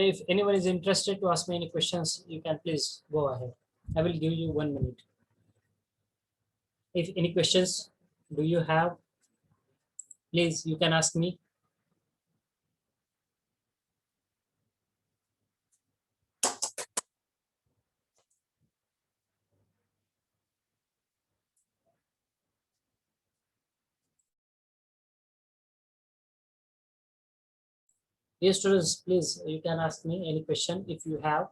if anyone is interested to ask me any questions, you can please go ahead. I will give you 1 minute. If any questions do you have, please you can ask me. Yes, students, please, you can ask me any question if you have,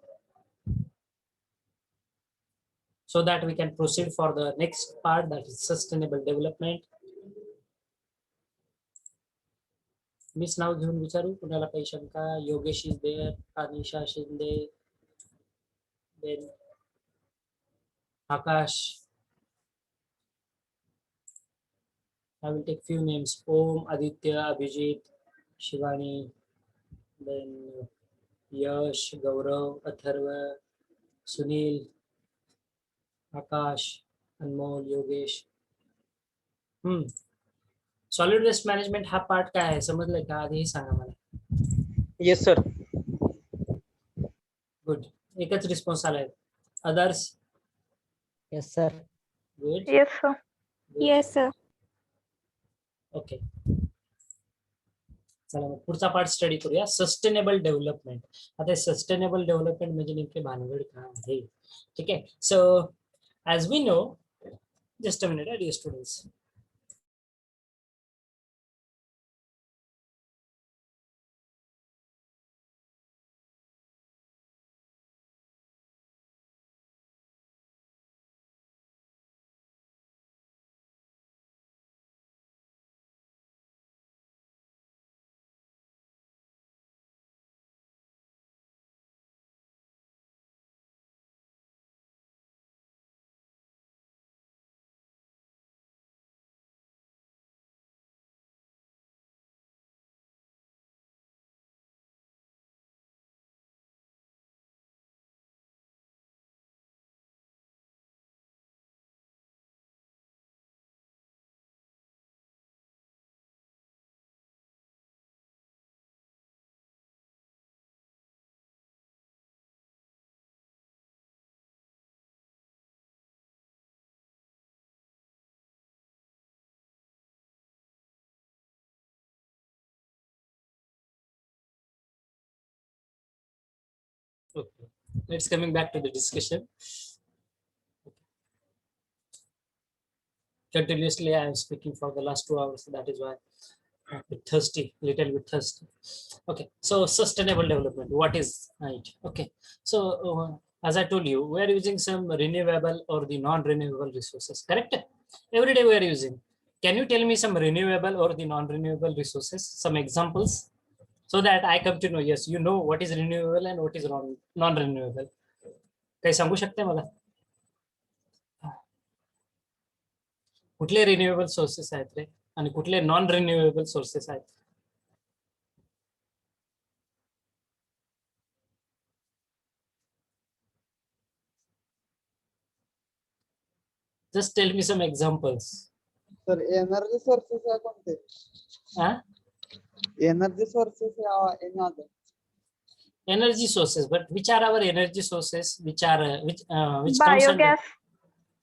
so that we can proceed for the next part, that is sustainable development. मीच नाव घेऊन विचारू कुणाला काही शंका? Yogesh is there, Anisha Shinde, then Akash. I will take few names: Om, Aditya, Abhijit, Shivani, then Yash, Gaurav, Atharva, Sunil, Akash, Anmol, Yogesh. Solid waste management हा part काय आहे समजलंय का? आधी सांगा मला. Yes sir. गुड, एकच रिस्पॉन्स आलाय. Others? Yes sir. Good. Yes, sir. Yes, sir. Okay, चला मग पुढचा पार्ट स्टडी करूया, सस्टेनेबल डेव्हलपमेंट. आता सस्टेनेबल डेव्हलपमेंट म्हणजे नेमके भानगड काय आहे? ठीक आहे, so as we know, just a minute dear students. Okay, let's coming back to the discussion. Continuously I am speaking for the last 2 hours, that is why I'm a bit thirsty, little bit thirsty. Okay, so sustainable development, what is it? Okay, so as I told you, we are using some renewable or the non-renewable resources, correct? Every day we are using. Can you tell me some renewable or the non-renewable resources, some examples, so that I come to know, yes, you know what is renewable and what is non-renewable. काही सांगू शकते मला कुठले renewable sources आहेत रे आणि कुठले non renewable sources आहेत? Just tell me some examples. Sir, energy sources are कोणते? Huh? Energy sources are any other? Energy sources, but which are our energy sources? Which are which comes under? Biogas,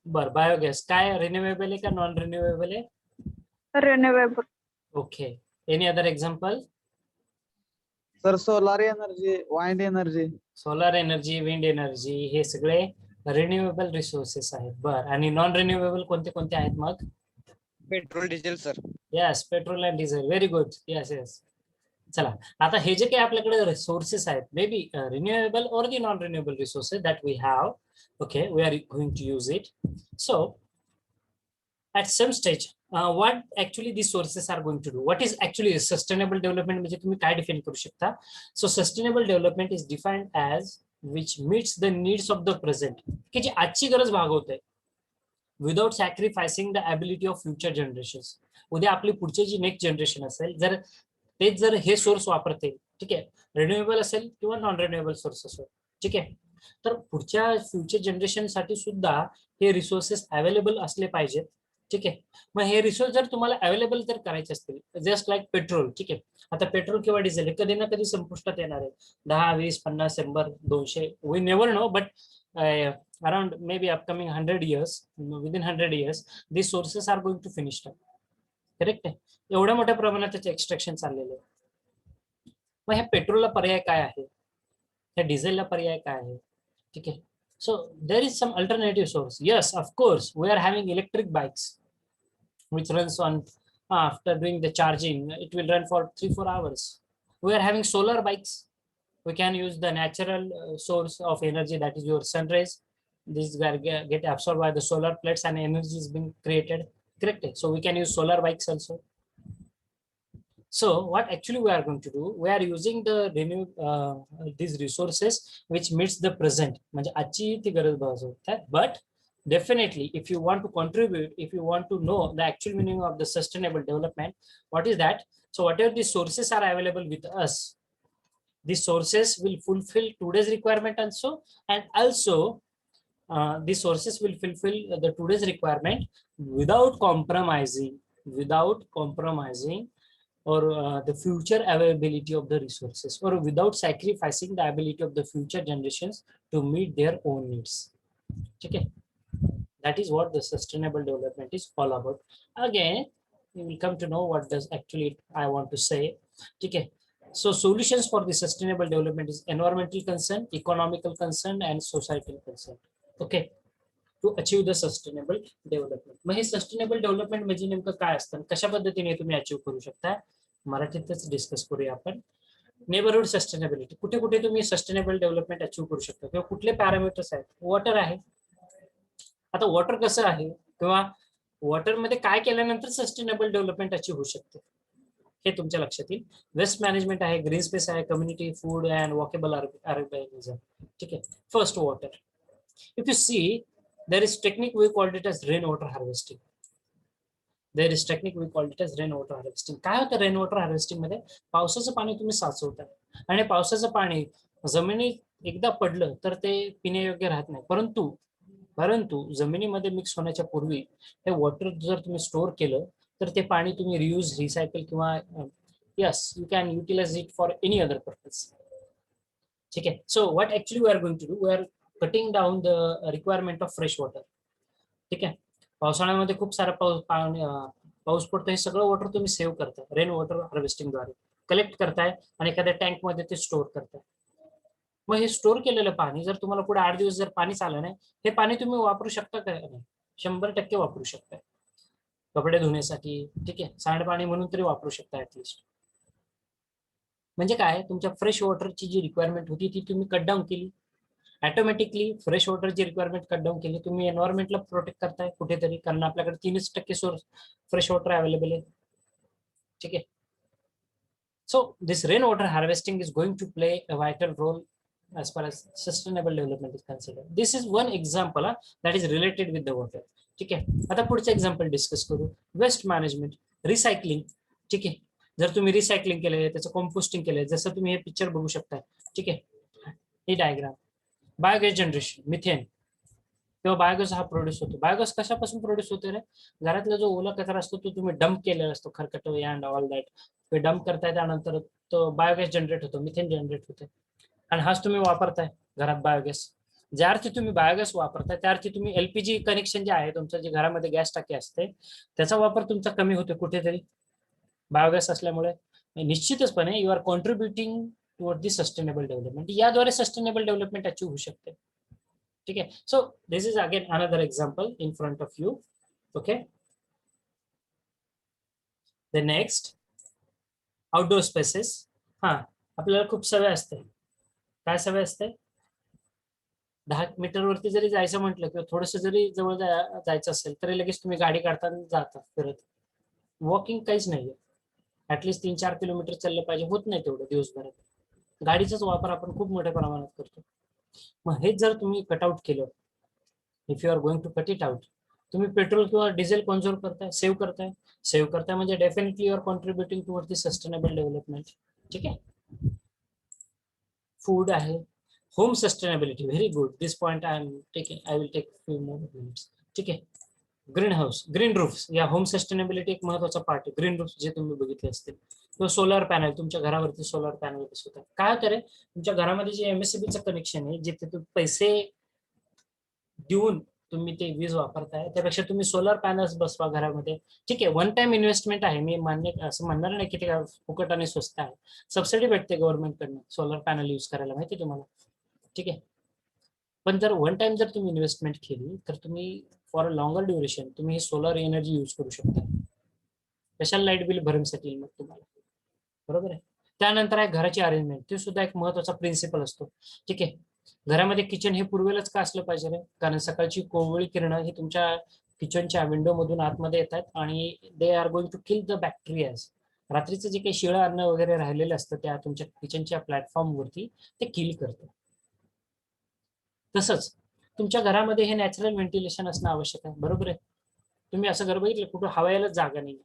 बर, biogas काय renewable आहे का non renewable आहे? renewable. Okay. Any other example? Sir, solar energy, wind energy. Solar energy, wind energy, हे सगळे renewable resources आहेत. बर, आणि नॉन रिन्युएबल कोणते कोणते आहेत मग? Petrol diesel sir. Yes, petrol and diesel. Very good. Yes yes. चला, आता हे जे काही आपल्याकडे रिसोर्सेस आहेत, मे बी रिन्युएबल और the non renewable resources that we have, okay, we are going to use it. So at some stage, what actually these sources are going to do? What is actually sustainable development? म्हणजे तुम्ही काय define करू शकता? So sustainable development is defined as which meets the needs of the present, की जी आजची गरज भागवते, without sacrificing the ability of future generations. उद्या आपली पुढची जी नेक्स्ट जनरेशन असेल, तेच जर हे सोर्स वापरते, ठीक आहे, रिन्युएबल असेल किंवा नॉन रिन्युएबल सोर्स असेल, ठीक आहे, तर पुढच्या फ्युचर जनरेशन साठी सुद्धा हे रिसोर्सेस अवेलेबल असले पाहिजेत, ठीक आहे. मग हे रिसोर्स जर तुम्हाला अवेलेबल जर करायचे असतील, जस्ट लाईक पेट्रोल, ठीक आहे, आता पेट्रोल किंवा डिझेल हे कधी ना कधी संपुष्टात येणार आहे. 10, 20, 50, 100, 200, we never know, but around maybe upcoming 100 years, within 100 years, these sources are going to finish. Correct आहे. एवढ्या मोठ्या प्रमाणात त्याचे एक्सट्रॅक्शन चाललेले आहे. मग ह्या पेट्रोलला पर्याय काय आहे, ह्या डिझेलला पर्याय काय आहे, ठीक आहे. So there is some alternative source. Yes, of course we are having electric bikes which runs on after doing the charging, it will run for 3-4 hours. We are having solar bikes. We can use the natural source of energy, that is your sun rays. These get absorbed by the solar plates and energy is being created, correct? So we can use solar bikes also. So what actually we are going to do, we are using the these resources which meets the present, म्हणजे आजची ती गरज भागवते. But definitely, if you want to contribute, if you want to know the actual meaning of the sustainable development, what is that? So whatever the sources are available with us, these sources will fulfill today's requirement also, and also these sources will fulfill the today's requirement without compromising or the future availability of the resources, or without sacrificing the ability of the future generations to meet their own needs. Okay, that is what the sustainable development is all about. Again, you will come to know what does actually I want to say. Okay, so solutions for the sustainable development is environmental concern, economical concern, and societal concern. Okay, to achieve the sustainable development. Mug hey sustainable development म्हणजे नेमकं काय असतं, कशा पद्धतीने तुम्ही achieve करू शकता, मराठीतच डिस्कस करूया आपण. नेबरहुड सस्टेनेबिलिटी, कुठे कुठे तुम्ही सस्टेनेबल डेव्हलपमेंट अचीव करू शकता किंवा कुठले पॅरामीटर्स आहेत. वॉटर आहे, आता वॉटर कसं आहे किंवा वॉटर मध्ये काय केल्यानंतर सस्टेनेबल डेव्हलपमेंट अचीव होऊ शकते हे तुमच्या लक्षात येईल. वेस्ट मॅनेजमेंट आहे, ग्रीन स्पेस आहे, community, food and walkable urbanism, ठीक आहे. First water, if you see there is technique we called it as rainwater harvesting. There is technique we called it as rainwater harvesting. काय होतं rainwater harvesting मध्ये, पावसाचं पाणी तुम्ही साचवता आणि पावसाचं पाणी जमिनीत एकदा पडलं तर ते पिण्यायोग्य राहत नाही, परंतु जमिनीमध्ये मिक्स होण्याच्या पूर्वी हे वॉटर जर तुम्ही स्टोअर केलं तर ते पाणी तुम्ही रियूज, रिसायकल किंवा yes you can utilise it for any other purpose, ठीक आहे. So what actually we are going to do, we are cutting down the requirement of fresh water, ठीक आहे. पावसाळ्यामध्ये खूप सारा पाऊस पडतो, हे सगळं वॉटर तुम्ही सेव्ह करताय रेन वॉटर हार्वेस्टिंग द्वारे, कलेक्ट करताय आणि एखाद्या टँक मध्ये ते स्टोअर करताय. मग हे स्टोअर केलेलं पाणी जर तुम्हाला पुढे 8 दिवस जर पाणी आलं नाही, हे पाणी तुम्ही वापरू शकता का नाही? 100% वापरू शकता. कपडे धुण्यासाठी, ठीक आहे, सांडपाणी म्हणून तरी वापरू शकता ऍटलिस्ट. म्हणजे काय, तुमच्या फ्रेश वॉटरची जी रिक्वायरमेंट होती ती तुम्ही कट डाऊन केली. ऑटोमॅटिकली फ्रेश वॉटरची रिक्वायरमेंट कट डाऊन केली. तुम्ही एन्व्हायरमेंटला प्रोटेक्ट करताय कुठेतरी, कारण आपल्याकडे 3% सोर्स फ्रेश वॉटर अवेलेबल आहे. ठीक आहे. So this rainwater harvesting is going to play a vital role as far as sustainable development is considered. This is one example that is related with the water. ठीक आहे. आता पुढचं example discuss करू. Waste management, recycling. ठीक आहे. जर तुम्ही recycling केलंय, त्याचं कॉम्पोस्टिंग केलंय, जसं तुम्ही हे पिक्चर बघू शकता. ठीक आहे. हे डायग्राम. बायोगॅस जनरेशन, मिथेन किंवा बायोगॅस हा प्रोड्यूस होतो. बायोगॅस कशापासून प्रोड्यूस होतो रे? घरातला जो ओला कचरा असतो तो तुम्ही डंप केलेला असतो, खरकट अँड ऑल दॅट, ते डंप करताय, त्यानंतर तो बायोगॅस जनरेट होतो, मिथेन जनरेट होते, आणि हाच तुम्ही वापरताय घरात बायोगॅस. ज्या अर्थी तुम्ही बायोगॅस वापरताय त्या अर्थी तुम्ही एलपीजी कनेक्शन जे आहे तुमचं, जे घरामध्ये गॅस टाकी असते त्याचा वापर तुमचा कमी होतो कुठेतरी बायोगॅस असल्यामुळे. निश्चितचपणे you are contributing toward the sustainable development. याद्वारे सस्टेनेबल डेव्हलपमेंट अचीव होऊ शकते. ठीक आहे. So this is again another example in front of you. Okay. The next, outdoor spaces. हा, आपल्याला खूप सवय असते. काय सवय असते? 10 मीटरवरती जरी जायचं म्हटलं किंवा थोडस जरी जवळ जायचं असेल तरी लगेच तुम्ही गाडी काढता जाता फिरत. वॉकिंग काहीच नाहीये. ऍटलीस्ट 3-4 किलोमीटर चाललं पाहिजे, होत नाही तेवढं दिवसभरात. गाडीचाच वापर आपण खूप मोठ्या प्रमाणात करतो. मग हे जर तुम्ही कटआउट केलं, if you are going to cut it out, तुम्ही पेट्रोल किंवा डिझेल कन्झर्व करताय, सेव्ह करताय म्हणजे definitely you are contributing toward the sustainable development. ठीक आहे. फूड आहे. Home sustainability, very good. This point I will take few more minutes. ठीक आहे. ग्रीन हाऊस, ग्रीन रूफ्स, या होम सस्टेनेबिलिटी एक महत्वाचा पार्ट आहे. ग्रीन रूफ्स जे तुम्ही बघितले असतील, किंवा सोलर पॅनल, तुमच्या घरावरती सोलर पॅनल बसवतात. काय होतं रे, तुमच्या घरामध्ये जे एमएससीबीचं कनेक्शन आहे, जिथे तुम्ही पैसे देऊन तुम्ही ते वीज वापरताय, त्यापेक्षा तुम्ही सोलर पॅनल्स बसवा घरामध्ये. ठीक आहे. वन टाइम इन्व्हेस्टमेंट आहे, मी मान्य असं म्हणणार नाही की ते फुकट आणि स्वस्त आहे. सबसिडी भेटते गव्हर्नमेंटकडनं सोलर पॅनल यूज करायला, माहिती आहे तुम्हाला. ठीक आहे. पण जर वन टाइम जर तुम्ही इन्व्हेस्टमेंट केली तर तुम्ही फॉर अ लॉंगर ड्युरेशन तुम्ही सोलर एनर्जी यूज करू शकता. कशाला लाईट बिल भरण्यासाठी मग तुम्हाला, बरोबर आहे. त्यानंतर आहे घराची अरेंजमेंट. ते सुद्धा एक महत्वाचा प्रिन्सिपल असतो. ठीक आहे. घरामध्ये किचन हे पूर्वेलाच का असलं पाहिजे रे? कारण सकाळची कोवळी किरणं ही तुमच्या किचनच्या विंडो मधून आतमध्ये येतात आणि they are going to kill the bacterias. रात्रीचं जे काही शिळं अन्न वगैरे राहिलेलं असतं त्या तुमच्या किचनच्या प्लॅटफॉर्मवरती ते किल करतं. तसंच तुमच्या घरामध्ये हे नॅचरल व्हेंटिलेशन असणं आवश्यक आहे, बरोबर आहे. तुम्ही असं घर बघितलं कुठं हवा यायला जागा नाही,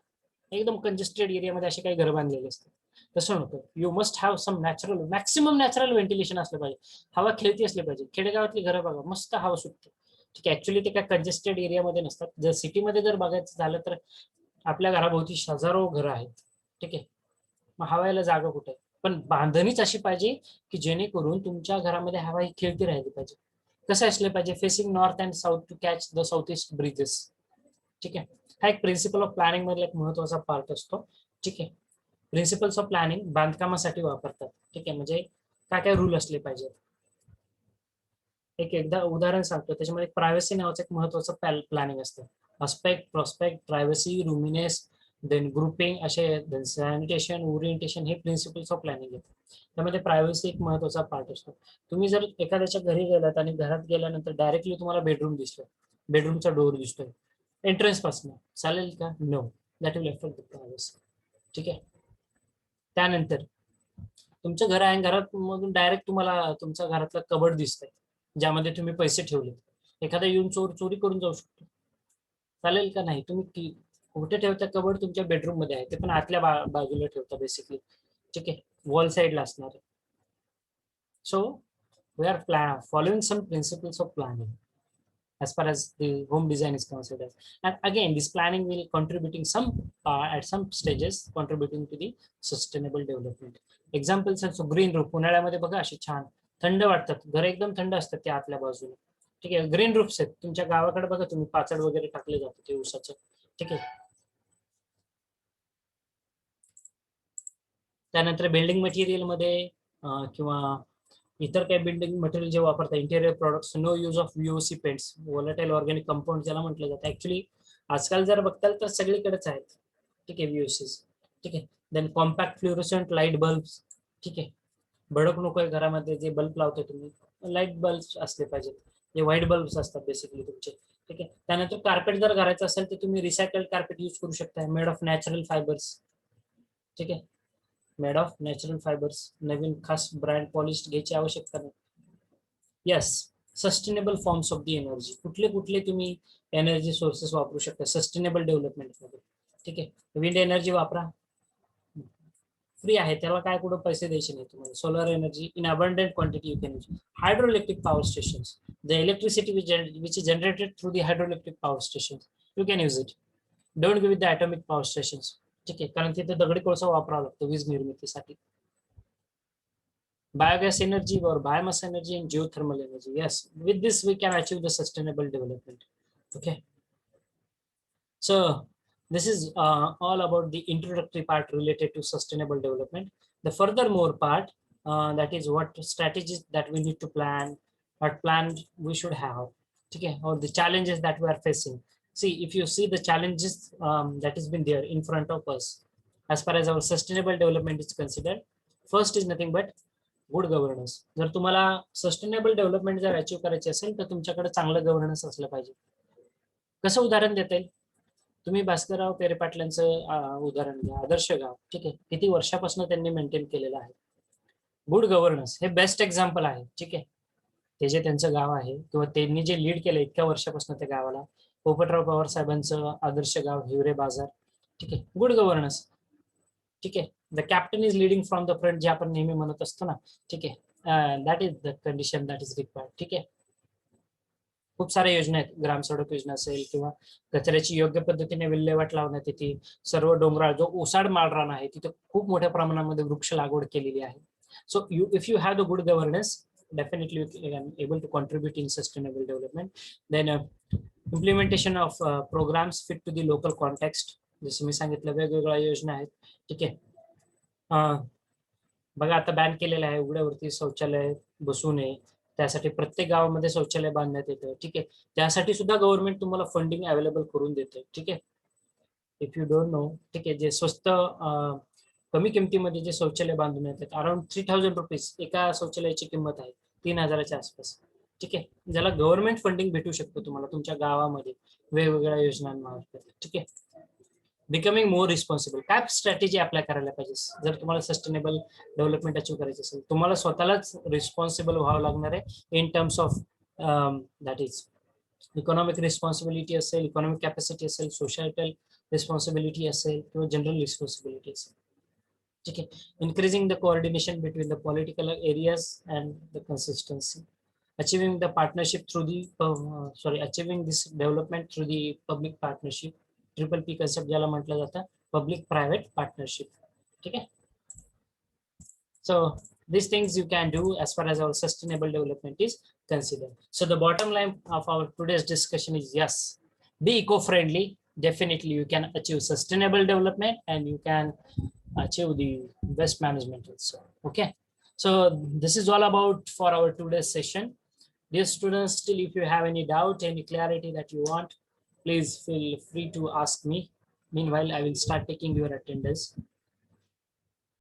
एकदम कंजेस्टेड एरियामध्ये असे काही घर बांधलेले असतात. तसं नको. You must have some natural, maximum natural ventilation असलं पाहिजे. हवा खेळती असली पाहिजे. खेडेगावातली घरं बघा, मस्त हवा सुटते. ठीक आहे. ऍक्च्युली ते काय कंजेस्टेड एरियामध्ये नसतात. जर सिटीमध्ये जर बघायचं झालं तर आपल्या घराभोवती हजारो घरं आहेत. ठीक आहे. मग हवा यायला जागा कुठे आहे? पण बांधणीच अशी पाहिजे की जेणेकरून तुमच्या घरामध्ये हवा ही खेळती राहिली पाहिजे. कसं असलं पाहिजे? Facing north and south to catch the south east breezes. ठीक आहे. हा एक प्रिन्सिपल ऑफ प्लॅनिंग मधला एक महत्वाचा पार्ट असतो. ठीक आहे. प्रिन्सिपल्स ऑफ प्लॅनिंग बांधकामासाठी वापरतात. ठीक आहे. म्हणजे काय काय रूल असले पाहिजेत. एकदा उदाहरण सांगतो. त्याच्यामध्ये प्रायव्हसी नावाचं एक महत्वाचं प्लॅनिंग असतं. Aspect, prospect, privacy, roominess, then grouping, असे सॅनिटेशन, ओरिएंटेशन, हे प्रिन्सिपल्स ऑफ प्लॅनिंग आहेत. त्यामध्ये प्रायव्हसी एक महत्वाचा पार्ट असतो. तुम्ही जर एखाद्याच्या घरी गेलात आणि घरात गेल्यानंतर डायरेक्टली तुम्हाला बेडरूम दिसतोय, बेडरूमचा डोर दिसतोय एंट्रन्स पासून, चालेल का? No, that will affect the privacy. ठीक आहे. त्यानंतर तुमचं घर आहे, घरात मधून डायरेक्ट तुम्हाला तुमच्या घरातलं कबड दिसतंय ज्यामध्ये तुम्ही पैसे ठेवले. एखादा येऊन चोरी करून जाऊ शकतो. चालेल का? नाही. तुम्ही कुठे ठेवता कबड? तुमच्या बेडरूम मध्ये आहे, ते पण आतल्या बाजूला ठेवता बेसिकली. ठीक आहे. वॉल साईडला असणार आहे. So we are following some principles of planning as far as the home design is considered, and again this planning will contributing some at some stages contributing to the sustainable development. Examples also green roof. उन्हाळ्यामध्ये बघा अशी छान थंड वाटतात घर, एकदम थंड असतात ते आतल्या बाजूला. ठीक आहे. ग्रीन रूफ्स आहेत. तुमच्या गावाकडे बघा तुम्ही पाचड वगैरे टाकले जातं ते ऊसाचं. ठीक आहे. त्यानंतर बिल्डिंग मटेरियल मध्ये किंवा इतर काही बिल्डिंग मटेरियल जे वापरतात interior products, no use of VOC paints, volatile organic compound ज्याला म्हटलं जातं. ऍक्च्युली आजकाल जर बघताल तर सगळीकडेच आहेत. ठीक आहे, VOCs. ठीक आहे. Then compact fluorescent light bulb. ठीक आहे, भडक नको आहे घरामध्ये जे बल्ब लावतो तुम्ही, लाईट बल्ब असले पाहिजेत. जे व्हाईट बल्ब असतात बेसिकली तुमचे. ठीक आहे. त्यानंतर कार्पेट जर करायचं असेल तर तुम्ही रिसायकल्ड कार्पेट यूज करू शकता, मेड ऑफ नॅचरल फायबर्स. ठीक आहे, मेड ऑफ नॅचरल फायबर्स. नवीन खास ब्रँड पॉलिश घ्यायची आवश्यकता नाही. Yes, sustainable forms of the energy. कुठले कुठले तुम्ही एनर्जी सोर्सेस वापरू शकता सस्टेनेबल डेव्हलपमेंट मध्ये. ठीक आहे, विंड एनर्जी वापरा, फ्री आहे, त्याला काय कुठं पैसे द्यायचे नाही तुम्हाला. Solar energy in abundant quantity you can use. Hydroelectric power stations, the electricity which is generated through the hydroelectric power stations you can use it. Don't give the atomic power stations. ठीक आहे, कारण तिथे दगडी कोळसा वापरावा लागतो वीज निर्मितीसाठी. Biogas energy or biomass energy and geothermal energy. Yes, with this we can achieve the sustainable development. Okay. So this is all about the introductory part related to sustainable development. The furthermore part, that is what strategies that we need to plan, what plan we should have. Okay, or the challenges that we are facing. See, if you see the challenges that has been there in front of us as far as our sustainable development is considered, first is nothing but good governance. जर तुम्हाला sustainable development जर achieve करायची असेल तर तुमच्याकडे चांगलं governance असलं पाहिजे. कसं उदाहरण देता येईल? तुम्ही भास्करराव पेरे पाटलांचं उदाहरण घ्या, आदर्श गाव. ठीक आहे, किती वर्षापासून त्यांनी मेंटेन केलेलं आहे. गुड गव्हर्नन्स हे बेस्ट एक्झाम्पल आहे. ठीक आहे, ते जे त्यांचं गाव आहे किंवा त्यांनी जे लीड केलं इतक्या वर्षापासून त्या गावाला, पोपटराव पवार साहेबांचं आदर्श गाव, हिवरे बाजार. ठीक आहे, गुड गव्हर्नन्स. ठीक आहे, the captain is leading from the front जे आपण नेहमी म्हणत असतो ना. ठीक आहे, that is the condition that is required. ठीक आहे, खूप साऱ्या योजना आहेत, ग्रामसडक योजना असेल किंवा कचऱ्याची योग्य पद्धतीने विल्हेवाट लावण्यात येते. सर्व डोंगराळ जो ओसाड माळरान आहे तिथे खूप मोठ्या प्रमाणामध्ये वृक्ष लागवड केलेली आहे. So if you have the good governance, definitely you can able to contribute in sustainable development. Then implementation of programs fit to the local context. जसं मी सांगितलं वेगवेगळ्या योजना आहेत. ठीक आहे, बघा आता बॅन केलेलं आहे उघड्यावरती शौचालय बसू नये, त्यासाठी प्रत्येक गावामध्ये शौचालय बांधण्यात येतं. ठीक आहे, त्यासाठी सुद्धा गव्हर्नमेंट तुम्हाला फंडिंग अवेलेबल करून देते. ठीक आहे, इफ यू डोंट नो. ठीक आहे, जे स्वस्त कमी किमतीमध्ये जे शौचालय बांधून येतात, अराउंड 3000 रुपीज एका शौचालयाची किंमत आहे, 3000च्या आसपास. ठीक आहे, ज्याला गव्हर्नमेंट फंडिंग भेटू शकतो तुम्हाला तुमच्या गावामध्ये वेगवेगळ्या योजनांमार्फत. ठीक आहे, बिकमिंग मोर रिस्पॉन्सिबल. काय स्ट्रॅटेजी अप्लाय करायला पाहिजे जर तुम्हाला सस्टेनेबल डेव्हलपमेंट अचीव्ह करायचं असेल? तुम्हाला स्वतःलाच रिस्पॉन्सिबल व्हावं लागणार आहे in terms of that is economic responsibility असेल, इकॉनॉमिक कॅपॅसिटी असेल, सोसायटल रिस्पॉन्सिबिलिटी असेल किंवा जनरल रिस्पॉन्सिबिलिटी असेल. ठीक आहे, increasing the coordination between the political areas and the consistency. Achieving the partnership through the achieving this development through the public partnership. PPP concept ज्याला म्हटलं जातं, पब्लिक प्रायव्हेट पार्टनरशिप. ठीक आहे, so these things you can do as far as our sustainable development is considered. So the bottom line of our today's discussion is yes, be eco-friendly. Definitely you can achieve sustainable development and you can achieve the best management also. Okay, so this is all about for our today's session. Dear students, still if you have any doubt, any clarity that you want, please feel free to ask me. Meanwhile, I will start taking your attendance.